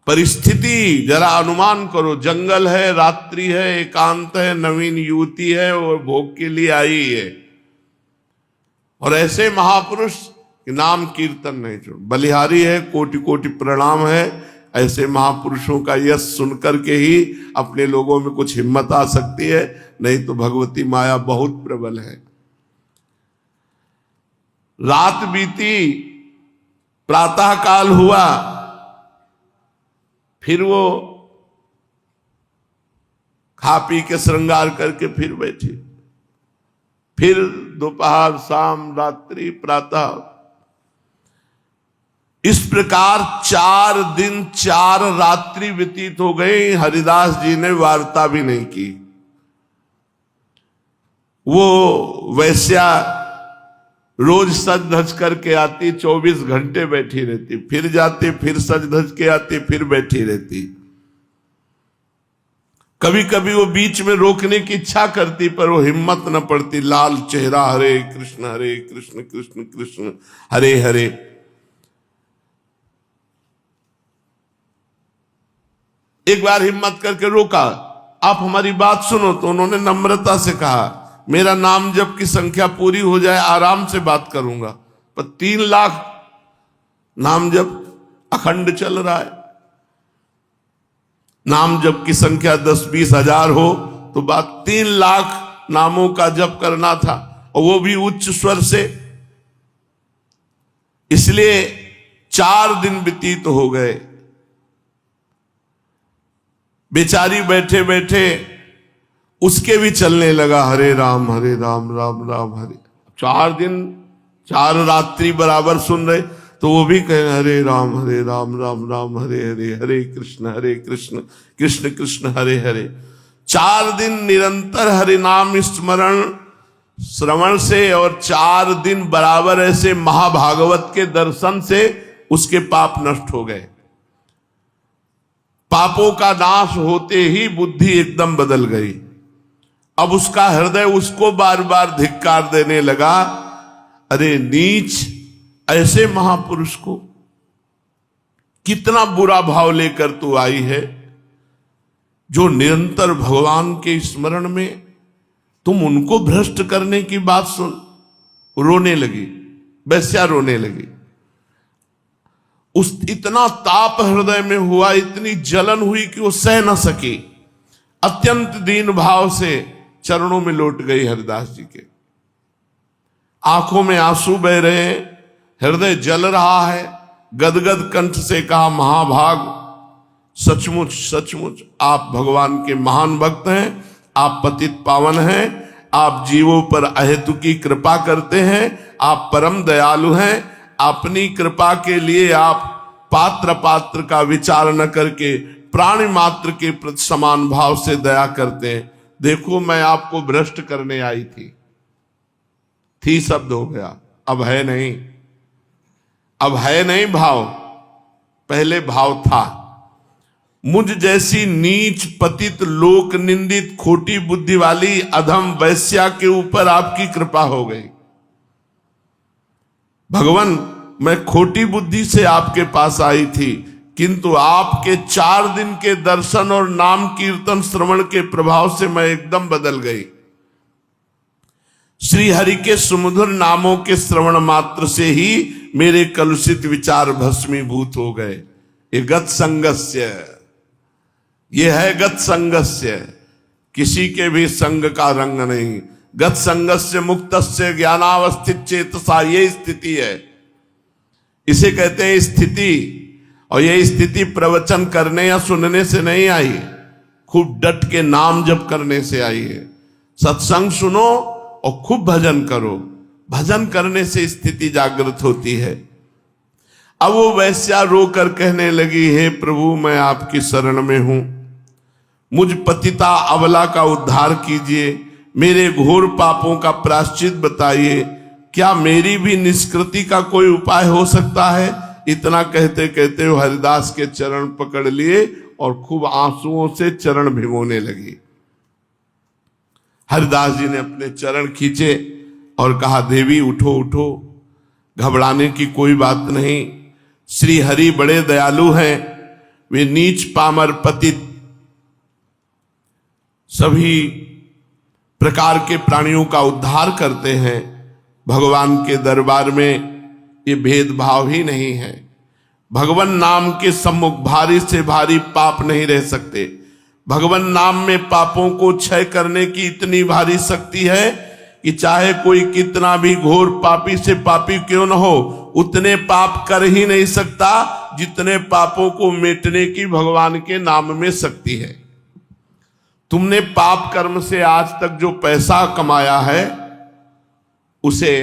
परिस्थिति। जरा अनुमान करो, जंगल है, रात्रि है, एकांत है, नवीन युवती है और भोग के लिए आई है। और ऐसे महापुरुष कि नाम कीर्तन नहीं छोड़। बलिहारी है, कोटि कोटि प्रणाम है। ऐसे महापुरुषों का यश सुनकर के ही अपने लोगों में कुछ हिम्मत आ सकती है, नहीं तो भगवती माया बहुत प्रबल है। रात बीती, प्रातः काल हुआ, फिर वो खा पी के श्रृंगार करके फिर बैठी। फिर दोपहर, शाम, रात्रि, प्रातः, इस प्रकार 4 दिन 4 रात्रि व्यतीत हो गई। हरिदास जी ने वार्ता भी नहीं की। वो वैश्या रोज सज धज करके आती, 24 घंटे बैठी रहती, फिर जाती, फिर सज धज के आती, फिर बैठी रहती। कभी कभी वो बीच में रोकने की इच्छा करती, पर वो हिम्मत न पड़ती। लाल चेहरा, हरे कृष्ण कृष्ण कृष्ण हरे हरे। एक बार हिम्मत करके रोका, आप हमारी बात सुनो। तो उन्होंने नम्रता से कहा, मेरा नाम जप की संख्या पूरी हो जाए, आराम से बात करूंगा, पर 3 लाख नाम जप अखंड चल रहा है। नाम जप की संख्या 10-20 हजार हो तो बात 3 लाख नामों का जप करना था, और वो भी उच्च स्वर से। इसलिए 4 दिन व्यतीत हो गए। बेचारी बैठे बैठे उसके भी चलने लगा, हरे राम राम राम हरे। 4 दिन 4 रात्रि बराबर सुन रहे, तो वो भी कहे हरे राम राम राम हरे हरे, हरे कृष्ण कृष्ण कृष्ण हरे हरे। 4 दिन निरंतर हरि नाम स्मरण श्रवण से, और 4 दिन बराबर ऐसे महाभागवत के दर्शन से उसके पाप नष्ट हो गए। पापों का नाश होते ही बुद्धि एकदम बदल गई। अब उसका हृदय उसको बार बार धिक्कार देने लगा, अरे नीच, ऐसे महापुरुष को कितना बुरा भाव लेकर तू आई है, जो निरंतर भगवान के स्मरण में तुम उनको भ्रष्ट करने की बात सुन। रोने लगी, वैश्या रोने लगी। उस इतना ताप हृदय में हुआ, इतनी जलन हुई कि वो सह न सकी। अत्यंत दीन भाव से चरणों में लौट गई हरिदास जी के। आंखों में आंसू बह रहे हैं, हृदय जल रहा है। गदगद कंठ से कहा, महाभाग, सचमुच सचमुच आप भगवान के महान भक्त हैं, आप पतित पावन हैं, आप जीवों पर अहेतुकी कृपा करते हैं, आप परम दयालु हैं। अपनी कृपा के लिए आप पात्र का विचार न करके प्राणी मात्र के प्रति समान भाव से दया करते हैं। देखो, मैं आपको भ्रष्ट करने आई थी शब्द हो गया, अब है नहीं, अब है नहीं भाव, पहले भाव था। मुझ जैसी नीच पतित लोक निंदित खोटी बुद्धि वाली अधम वैश्या के ऊपर आपकी कृपा हो गई। भगवान, मैं खोटी बुद्धि से आपके पास आई थी, किंतु आपके 4 दिन के दर्शन और नाम कीर्तन श्रवण के प्रभाव से मैं एकदम बदल गई। श्री हरि के सुमधुर नामों के श्रवण मात्र से ही मेरे कलुषित विचार भस्मीभूत हो गए। ये गत संगस्य, ये है गत संगस्य, किसी के भी संग का रंग नहीं। गत संगस्य मुक्तस्य ज्ञानावस्थित चेतसा, ये स्थिति है, इसे कहते हैं स्थिति। और ये स्थिति प्रवचन करने या सुनने से नहीं आई, खूब डट के नाम जप करने से आई है। सत्संग सुनो और खूब भजन करो, भजन करने से स्थिति जागृत होती है। अब वो वैश्या रोकर कहने लगी, हे प्रभु, मैं आपकी शरण में हूं, मुझ पतिता अबला का उद्धार कीजिए, मेरे घोर पापों का प्रायश्चित बताइए, क्या मेरी भी निष्कृति का कोई उपाय हो सकता है। इतना कहते कहते वो हरिदास के चरण पकड़ लिए और खूब आंसुओं से चरण भिगोने लगी। हरिदास जी ने अपने चरण खींचे और कहा, देवी उठो उठो, घबराने की कोई बात नहीं। श्री हरि बड़े दयालु हैं, वे नीच पामर पतित सभी प्रकार के प्राणियों का उद्धार करते हैं। भगवान के दरबार में ये भेदभाव ही नहीं है। भगवान नाम के सम्मुख भारी से भारी पाप नहीं रह सकते। भगवान नाम में पापों को क्षय करने की इतनी भारी शक्ति है कि चाहे कोई कितना भी घोर पापी से पापी क्यों न हो, उतने पाप कर ही नहीं सकता जितने पापों को मिटने की भगवान के नाम में शक्ति है। तुमने पाप कर्म से आज तक जो पैसा कमाया है उसे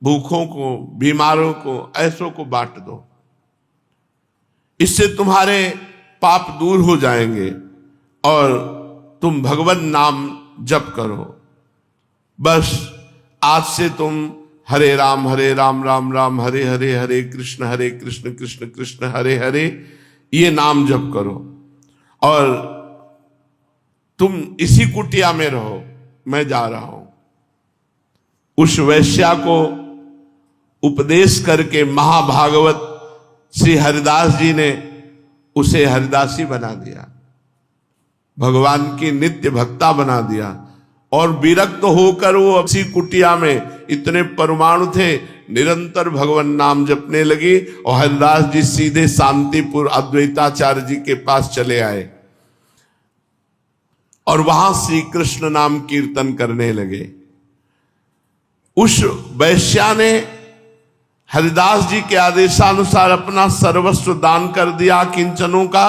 भूखों को, बीमारों को, ऐसों को बांट दो। इससे तुम्हारे पाप दूर हो जाएंगे और तुम भगवान नाम जप करो। बस आज से तुम हरे राम राम राम हरे हरे, हरे कृष्ण कृष्ण कृष्ण हरे हरे, ये नाम जप करो और तुम इसी कुटिया में रहो। मैं जा रहा हूं। उस वैश्या को उपदेश करके महाभागवत श्री हरिदास जी ने उसे हरिदासी बना दिया, भगवान की नित्य भक्ता बना दिया। और विरक्त होकर वो उसी कुटिया में, इतने परमाणु थे, निरंतर भगवान नाम जपने लगी। और हरिदास जी सीधे शांतिपुर अद्वैताचार्य जी के पास चले आए और वहां श्री कृष्ण नाम कीर्तन करने लगे। उस वैश्या ने हरिदास जी के आदेशानुसार अपना सर्वस्व दान कर दिया, किंचनों का,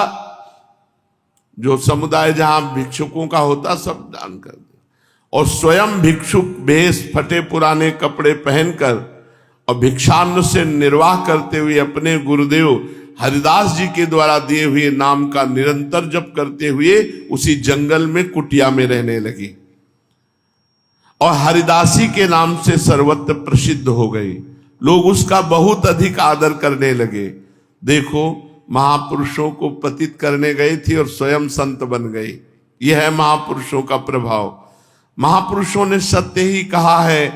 जो समुदाय जहां भिक्षुकों का होता सब दान कर दिया। और स्वयं भिक्षुक भेष, फटे पुराने कपड़े पहनकर और भिक्षान्न से निर्वाह करते हुए अपने गुरुदेव हरिदास जी के द्वारा दिए हुए नाम का निरंतर जप करते हुए उसी जंगल में कुटिया में रहने लगी और हरिदासी के नाम से सर्वत्र प्रसिद्ध हो गई। लोग उसका बहुत अधिक आदर करने लगे। देखो, महापुरुषों को पतित करने गई थी और स्वयं संत बन गई। यह है महापुरुषों का प्रभाव। महापुरुषों ने सत्य ही कहा है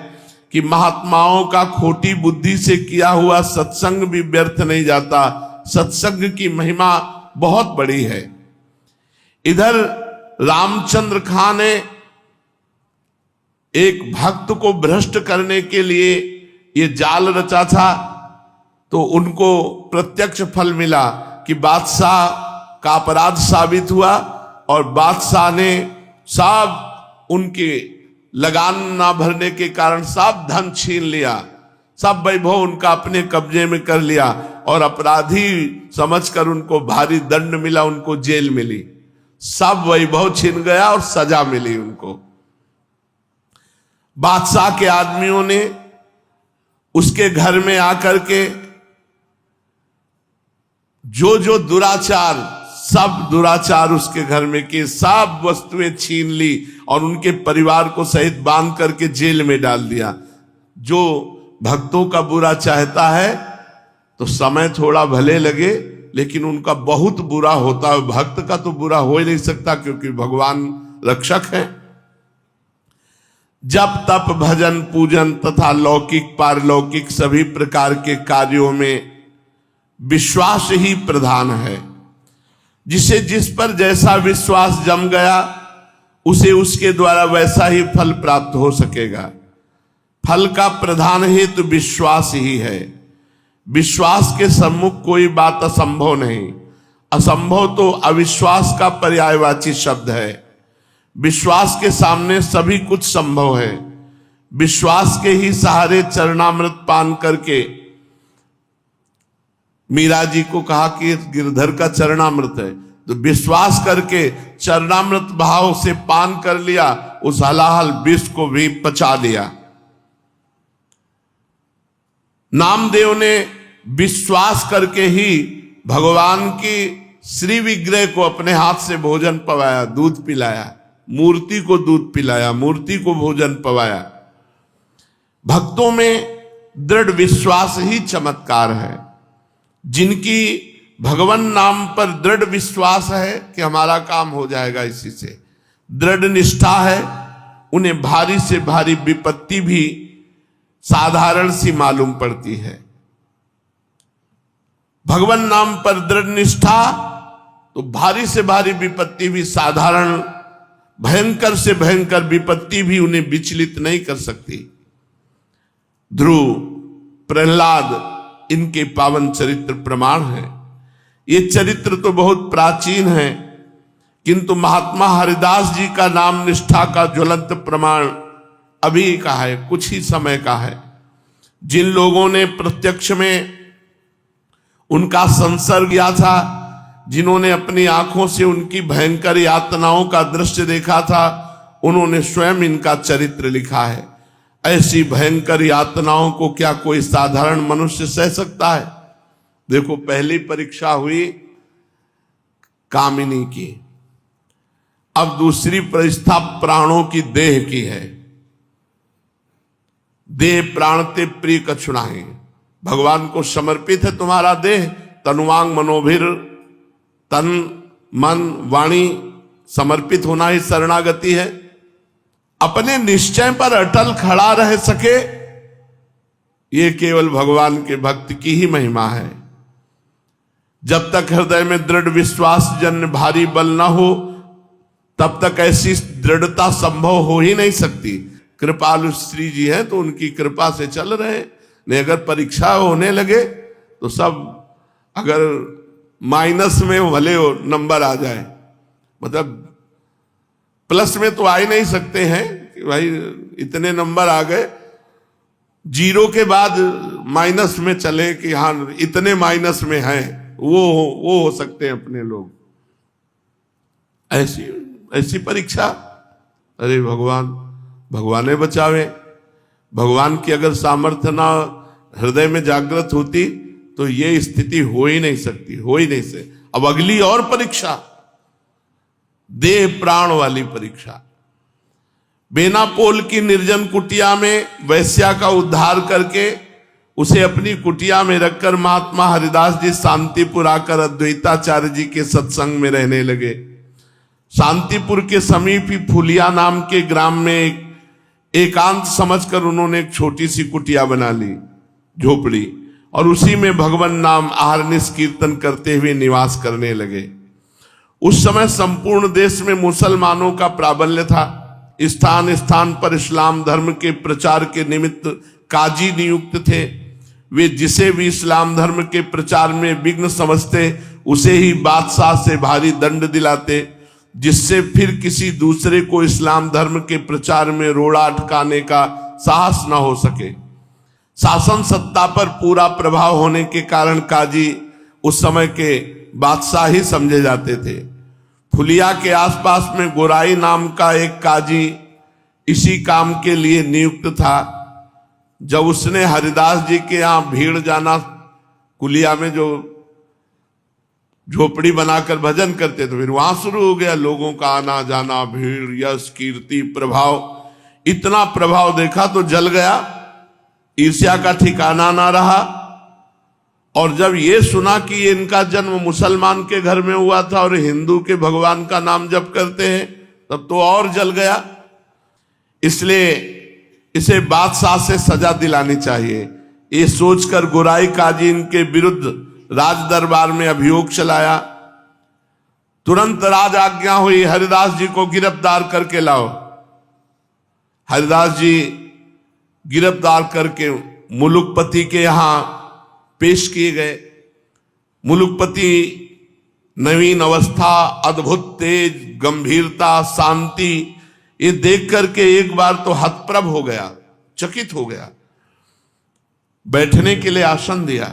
कि महात्माओं का खोटी बुद्धि से किया हुआ सत्संग भी व्यर्थ नहीं जाता। सत्संग की महिमा बहुत बड़ी है। इधर रामचंद्र खां ने एक भक्त को भ्रष्ट करने के लिए ये जाल रचा था, तो उनको प्रत्यक्ष फल मिला कि बादशाह का अपराध साबित हुआ और बादशाह ने सब उनके लगान ना भरने के कारण सब धन छीन लिया, सब वैभव उनका अपने कब्जे में कर लिया और अपराधी समझकर उनको भारी दंड मिला, उनको जेल मिली। सब वैभव छीन गया और सजा मिली उनको। बादशाह के आदमियों ने उसके घर में आकर के जो जो दुराचार, सब दुराचार उसके घर में किए, सब वस्तुएं छीन ली और उनके परिवार को सहित बांध करके जेल में डाल दिया। जो भक्तों का बुरा चाहता है तो समय थोड़ा भले लगे, लेकिन उनका बहुत बुरा होता है। भक्त का तो बुरा हो ही नहीं सकता क्योंकि भगवान रक्षक है। जप तप भजन पूजन तथा लौकिक पारलौकिक सभी प्रकार के कार्यों में विश्वास ही प्रधान है। जिसे जिस पर जैसा विश्वास जम गया उसे उसके द्वारा वैसा ही फल प्राप्त हो सकेगा। फल का प्रधान हेतु विश्वास ही है। विश्वास के सम्मुख कोई बात असंभव नहीं। असंभव तो अविश्वास का पर्यायवाची शब्द है। विश्वास के सामने सभी कुछ संभव है। विश्वास के ही सहारे चरणामृत पान करके मीरा जी को कहा कि गिरधर का चरणामृत है, तो विश्वास करके चरणामृत भाव से पान कर लिया, उस हलाहल विष को भी पचा लिया। नामदेव ने विश्वास करके ही भगवान की श्री विग्रह को अपने हाथ से भोजन पवाया, दूध पिलाया, मूर्ति को दूध पिलाया, मूर्ति को भोजन पवाया। भक्तों में दृढ़ विश्वास ही चमत्कार है। जिनकी भगवान नाम पर दृढ़ विश्वास है कि हमारा काम हो जाएगा, इसी से दृढ़ निष्ठा है, उन्हें भारी से भारी विपत्ति भी साधारण सी मालूम पड़ती है। भगवान नाम पर दृढ़ निष्ठा तो भारी से भारी विपत्ति भी साधारण, भयंकर से भयंकर विपत्ति भी उन्हें विचलित नहीं कर सकती। ध्रुव प्रहलाद इनके पावन चरित्र प्रमाण हैं। ये चरित्र तो बहुत प्राचीन है, किंतु महात्मा हरिदास जी का नाम निष्ठा का ज्वलंत प्रमाण अभी का है, कुछ ही समय का है। जिन लोगों ने प्रत्यक्ष में उनका संसर्ग किया था, जिन्होंने अपनी आंखों से उनकी भयंकर यातनाओं का दृश्य देखा था, उन्होंने स्वयं इनका चरित्र लिखा है। ऐसी भयंकर यातनाओं को क्या कोई साधारण मनुष्य सह सकता है? देखो, पहली परीक्षा हुई कामिनी की, अब दूसरी परीक्षा प्राणों की देह की है। देह प्राण ते प्रिय कछुनाहि, भगवान को समर्पित है तुम्हारा देह। तनुवांग मनोभिर, तन मन वाणी समर्पित होना ही शरणागति है। अपने निश्चय पर अटल खड़ा रह सके, ये केवल भगवान के भक्त की ही महिमा है। जब तक हृदय में दृढ़ विश्वास जन्य भारी बल न हो, तब तक ऐसी दृढ़ता संभव हो ही नहीं सकती। कृपालु श्री जी हैं तो उनकी कृपा से चल रहे हैं। नहीं, अगर परीक्षा होने लगे तो सब, अगर माइनस में भले नंबर आ जाए, मतलब प्लस में तो आ ही नहीं सकते हैं कि भाई इतने नंबर आ गए, जीरो के बाद माइनस में चले कि हाँ इतने माइनस में हैं, वो हो सकते हैं अपने लोग। ऐसी परीक्षा, अरे भगवान ने बचावे। भगवान की अगर सामर्थ्य ना हृदय में जागृत होती तो ये स्थिति हो ही नहीं सकती, हो ही नहीं से। अब अगली और परीक्षा, देह प्राण वाली परीक्षा। बेनापोल की निर्जन कुटिया में वैश्या का उद्धार करके उसे अपनी कुटिया में रखकर महात्मा हरिदास जी शांतिपुर आकर अद्वैताचार्य जी के सत्संग में रहने लगे। शांतिपुर के समीप ही फुलिया नाम के ग्राम में एकांत समझकर उन्होंने एक छोटी सी कुटिया बना ली, झोपड़ी, और उसी में भगवान नाम आहरनिश कीर्तन करते हुए निवास करने लगे। उस समय संपूर्ण देश में मुसलमानों का प्राबल्य था। स्थान स्थान पर इस्लाम धर्म के प्रचार के निमित्त काजी नियुक्त थे। वे जिसे भी इस्लाम धर्म के प्रचार में विघ्न समझते, उसे ही बादशाह से भारी दंड दिलाते, जिससे फिर किसी दूसरे को इस्लाम धर्म के प्रचार में रोड़ा अटकाने का साहस न हो सके। शासन सत्ता पर पूरा प्रभाव होने के कारण काजी उस समय के बादशाह ही समझे जाते थे। फुलिया के आसपास में गोराई नाम का एक काजी इसी काम के लिए नियुक्त था। जब उसने हरिदास जी के यहाँ भीड़ जाना, कुलिया में जो झोपड़ी बनाकर भजन करते, तो फिर वहां शुरू हो गया लोगों का आना जाना, भीड़, यश, कीर्ति, प्रभाव। इतना प्रभाव देखा तो जल गया, ईर्ष्या का ठिकाना ना रहा। और जब ये सुना कि इनका जन्म मुसलमान के घर में हुआ था और हिंदू के भगवान का नाम जप करते हैं, तब तो और जल गया। इसलिए इसे बादशाह से सजा दिलानी चाहिए, ये सोचकर गोराई काजी इनके विरुद्ध राज दरबार में अभियोग चलाया। तुरंत राज आज्ञा हुई, हरिदास जी को गिरफ्तार करके लाओ। हरिदास जी गिरफ्तार करके मुलुकपति के यहां पेश किए गए। मुलुकपति नवीन अवस्था, अद्भुत तेज, गंभीरता, शांति, ये देख करके एक बार तो हतप्रभ हो गया, चकित हो गया। बैठने के लिए आसन दिया,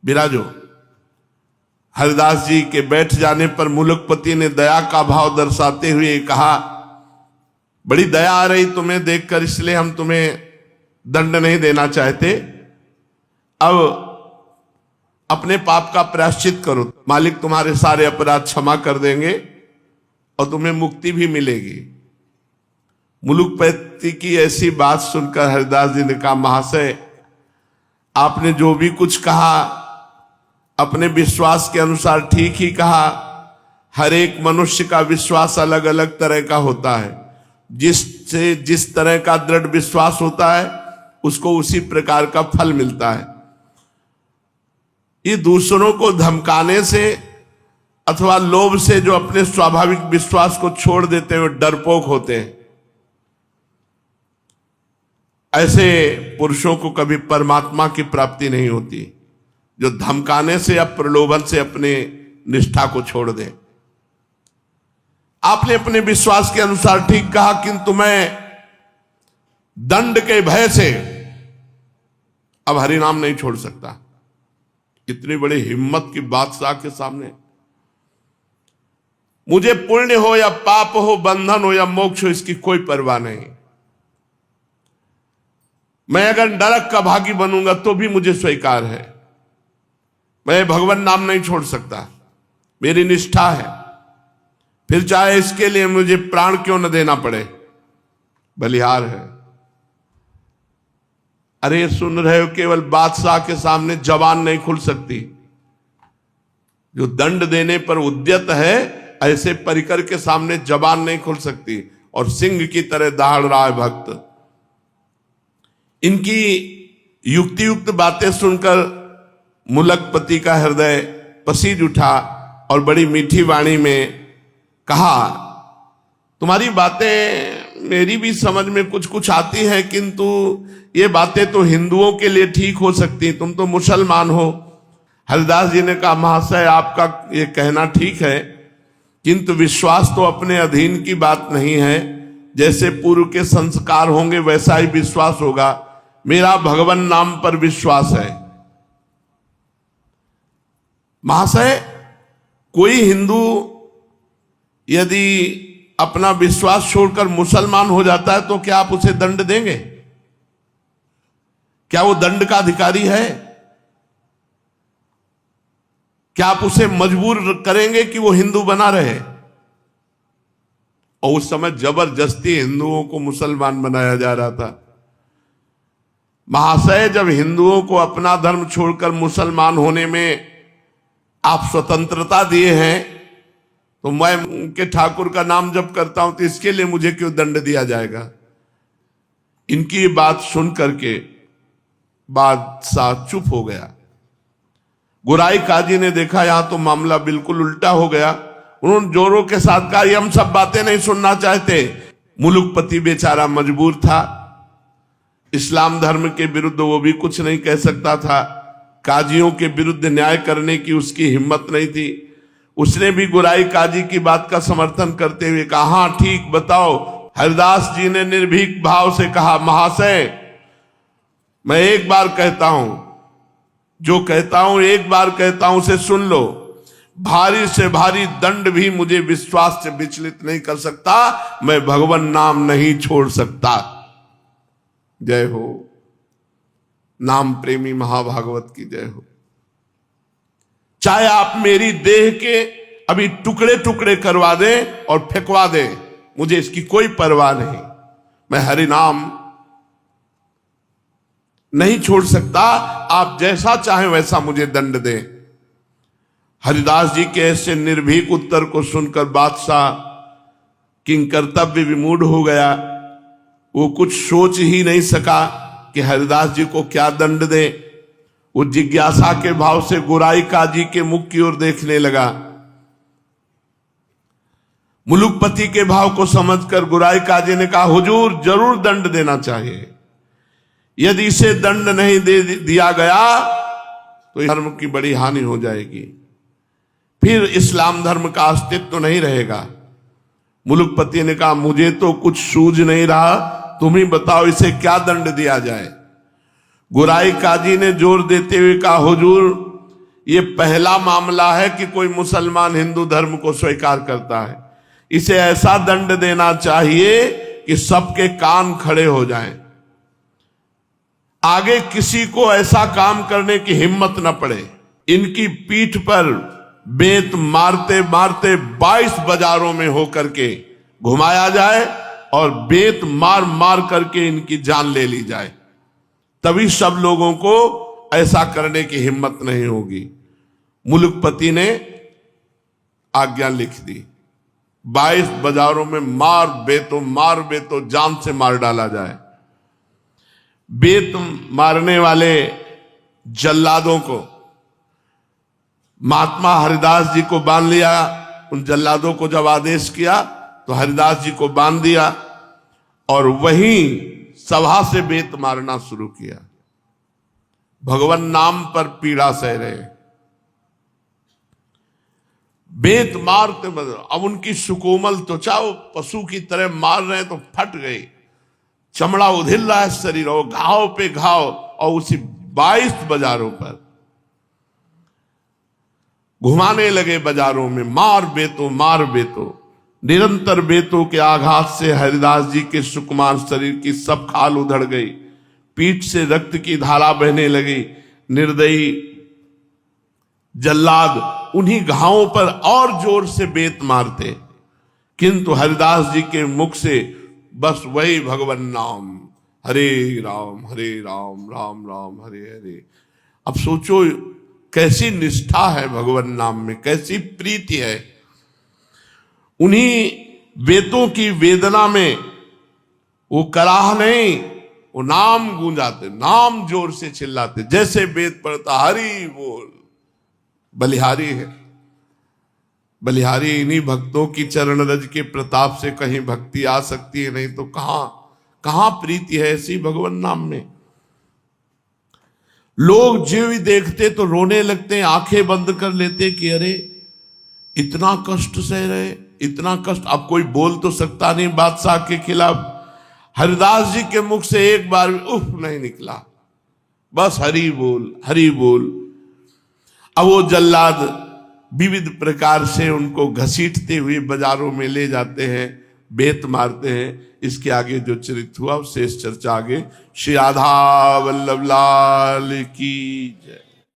विराजो। हरिदास जी के बैठ जाने पर मुलुकपति ने दया का भाव दर्शाते हुए कहा, बड़ी दया आ रही तुम्हें देखकर, इसलिए हम तुम्हें दंड नहीं देना चाहते। अब अपने पाप का प्रायश्चित करो, मालिक तुम्हारे सारे अपराध क्षमा कर देंगे और तुम्हें मुक्ति भी मिलेगी। मुलुकपति की ऐसी बात सुनकर हरिदास जी ने कहा, महाशय आपने जो भी कुछ कहा अपने विश्वास के अनुसार ठीक ही कहा। हर एक मनुष्य का विश्वास अलग अलग तरह का होता है। जिससे जिस तरह का दृढ़ विश्वास होता है उसको उसी प्रकार का फल मिलता है। ये दूसरों को धमकाने से अथवा लोभ से जो अपने स्वाभाविक विश्वास को छोड़ देते हैं वो डरपोक होते हैं। ऐसे पुरुषों को कभी परमात्मा की प्राप्ति नहीं होती, जो धमकाने से या प्रलोभन से अपने निष्ठा को छोड़ दे। आपने अपने विश्वास के अनुसार ठीक कहा, किंतु मैं दंड के भय से अब हरिनाम नहीं छोड़ सकता। इतनी बड़ी हिम्मत की बादशाह के सामने, मुझे पुण्य हो या पाप हो, बंधन हो या मोक्ष हो, इसकी कोई परवाह नहीं। मैं अगर नरक का भागी बनूंगा तो भी मुझे स्वीकार है। मैं भगवान नाम नहीं छोड़ सकता, मेरी निष्ठा है, फिर चाहे इसके लिए मुझे प्राण क्यों न देना पड़े, बलिहार है। अरे सुन रहे हो, केवल बादशाह के सामने जबान नहीं खुल सकती। जो दंड देने पर उद्यत है, ऐसे परिकर के सामने जबान नहीं खुल सकती, और सिंह की तरह दहाड़ रहा है भक्त। इनकी युक्ति युक्त बातें सुनकर मुलकपति का हृदय पसीज उठा और बड़ी मीठी वाणी में कहा, तुम्हारी बातें मेरी भी समझ में कुछ कुछ आती है, किंतु ये बातें तो हिंदुओं के लिए ठीक हो सकती, तुम तो मुसलमान हो। हरिदास जी ने कहा, महाशय आपका ये कहना ठीक है, किंतु विश्वास तो अपने अधीन की बात नहीं है। जैसे पूर्व के संस्कार होंगे वैसा ही विश्वास होगा। मेरा भगवान नाम पर विश्वास है। महाशय, कोई हिंदू यदि अपना विश्वास छोड़कर मुसलमान हो जाता है तो क्या आप उसे दंड देंगे? क्या वो दंड का अधिकारी है? क्या आप उसे मजबूर करेंगे कि वो हिंदू बना रहे? और उस समय जबरदस्ती हिंदुओं को मुसलमान बनाया जा रहा था। महाशय, जब हिंदुओं को अपना धर्म छोड़कर मुसलमान होने में आप स्वतंत्रता दिए हैं, तो मैं उनके ठाकुर का नाम जप करता हूं, तो इसके लिए मुझे क्यों दंड दिया जाएगा? इनकी बात सुन करके बादशाह चुप हो गया। गुराई काजी ने देखा यहां तो मामला बिल्कुल उल्टा हो गया। उन्होंने जोरों के साथ कहा, ये हम सब बातें नहीं सुनना चाहते। मुलुकपति बेचारा मजबूर था, इस्लाम धर्म के विरुद्ध वो भी कुछ नहीं कह सकता था, काजियों के विरुद्ध न्याय करने की उसकी हिम्मत नहीं थी। उसने भी गुराई काजी की बात का समर्थन करते हुए कहा, हाँ ठीक, बताओ। हरिदास जी ने निर्भीक भाव से कहा, महाशय, मैं एक बार कहता हूं, जो कहता हूं एक बार कहता हूं, उसे सुन लो। भारी से भारी दंड भी मुझे विश्वास से विचलित नहीं कर सकता। मैं भगवान नाम नहीं छोड़ सकता। जय हो। नाम प्रेमी महाभागवत की जय हो। चाहे आप मेरी देह के अभी टुकड़े टुकड़े करवा दें और फेंकवा दें, मुझे इसकी कोई परवाह नहीं। मैं हरि नाम नहीं छोड़ सकता। आप जैसा चाहें वैसा मुझे दंड दें। हरिदास जी के ऐसे निर्भीक उत्तर को सुनकर बादशाह किंग कर्तव्य विमूढ़ हो गया। वो कुछ सोच ही नहीं सका कि हरिदास जी को क्या दंड दे। वो जिज्ञासा के भाव से गुराई काजी के मुख की ओर देखने लगा। मुलुकपति के भाव को समझकर गुराई काजी ने कहा, हुजूर जरूर दंड देना चाहिए। यदि इसे दंड नहीं दे दिया गया तो धर्म की बड़ी हानि हो जाएगी, फिर इस्लाम धर्म का अस्तित्व नहीं रहेगा। मुलुकपति ने कहा, मुझे तो कुछ सूझ नहीं रहा, तुम ही बताओ इसे क्या दंड दिया जाए। गुराई काजी ने जोर देते हुए कहा, हुजूर, ये पहला मामला है कि कोई मुसलमान हिंदू धर्म को स्वीकार करता है। इसे ऐसा दंड देना चाहिए कि सबके कान खड़े हो जाएं, आगे किसी को ऐसा काम करने की हिम्मत न पड़े। इनकी पीठ पर बेत मारते मारते 22 बाजारों में होकर के घुमाया जाए और बेत मार मार करके इनकी जान ले ली जाए, तभी सब लोगों को ऐसा करने की हिम्मत नहीं होगी। मुलुकपति ने आज्ञा लिख दी, 22 बाजारों में मार बेतो जान से मार डाला जाए। बेत मारने वाले जल्लादों को महात्मा हरिदास जी को बांध लिया। उन जल्लादों को जब आदेश किया तो हरिदास जी को बांध दिया और वहीं सभा से बेत मारना शुरू किया। भगवान नाम पर पीड़ा सह रहे, बेत मारते अब उनकी सुकोमल त्वचा पशु की तरह मार रहे तो फट गई, चमड़ा उधिल रहा है शरीर, और घाव पे घाव, और उसी 22 बाजारों पर घुमाने लगे बाजारों में, मार बेतो मार बेतो। निरंतर बेतों के आघात से हरिदास जी के सुकुमार शरीर की सब खाल उधड़ गई, पीठ से रक्त की धारा बहने लगी। निर्दयी जल्लाद उन्हीं घावों पर और जोर से बेत मारते, किंतु हरिदास जी के मुख से बस वही भगवान नाम, हरे राम राम राम हरे हरे। अब सोचो कैसी निष्ठा है भगवान नाम में, कैसी प्रीति है। उन्हीं बेतों की वेदना में वो कराह नहीं, वो नाम गूंजाते, नाम जोर से चिल्लाते, जैसे बेत पड़ता हरि बोल। बलिहारी है, बलिहारी इन्हीं भक्तों की चरण रज के प्रताप से कहीं भक्ति आ सकती है, नहीं तो कहां प्रीति है ऐसी भगवान नाम में। लोग जीव देखते तो रोने लगते, आंखें बंद कर लेते कि अरे इतना कष्ट सह रहे, इतना कष्ट। अब कोई बोल तो सकता नहीं बादशाह के खिलाफ, हरिदास जी के मुख से एक बार उफ नहीं निकला, बस हरि बोल हरि बोल। अब वो जल्लाद विविध प्रकार से उनको घसीटते हुए बाजारों में ले जाते हैं, बेत मारते हैं। इसके आगे जो चरित्र हुआ शेष चर्चा आगे। श्री राधा वल्लभ लाल की जय।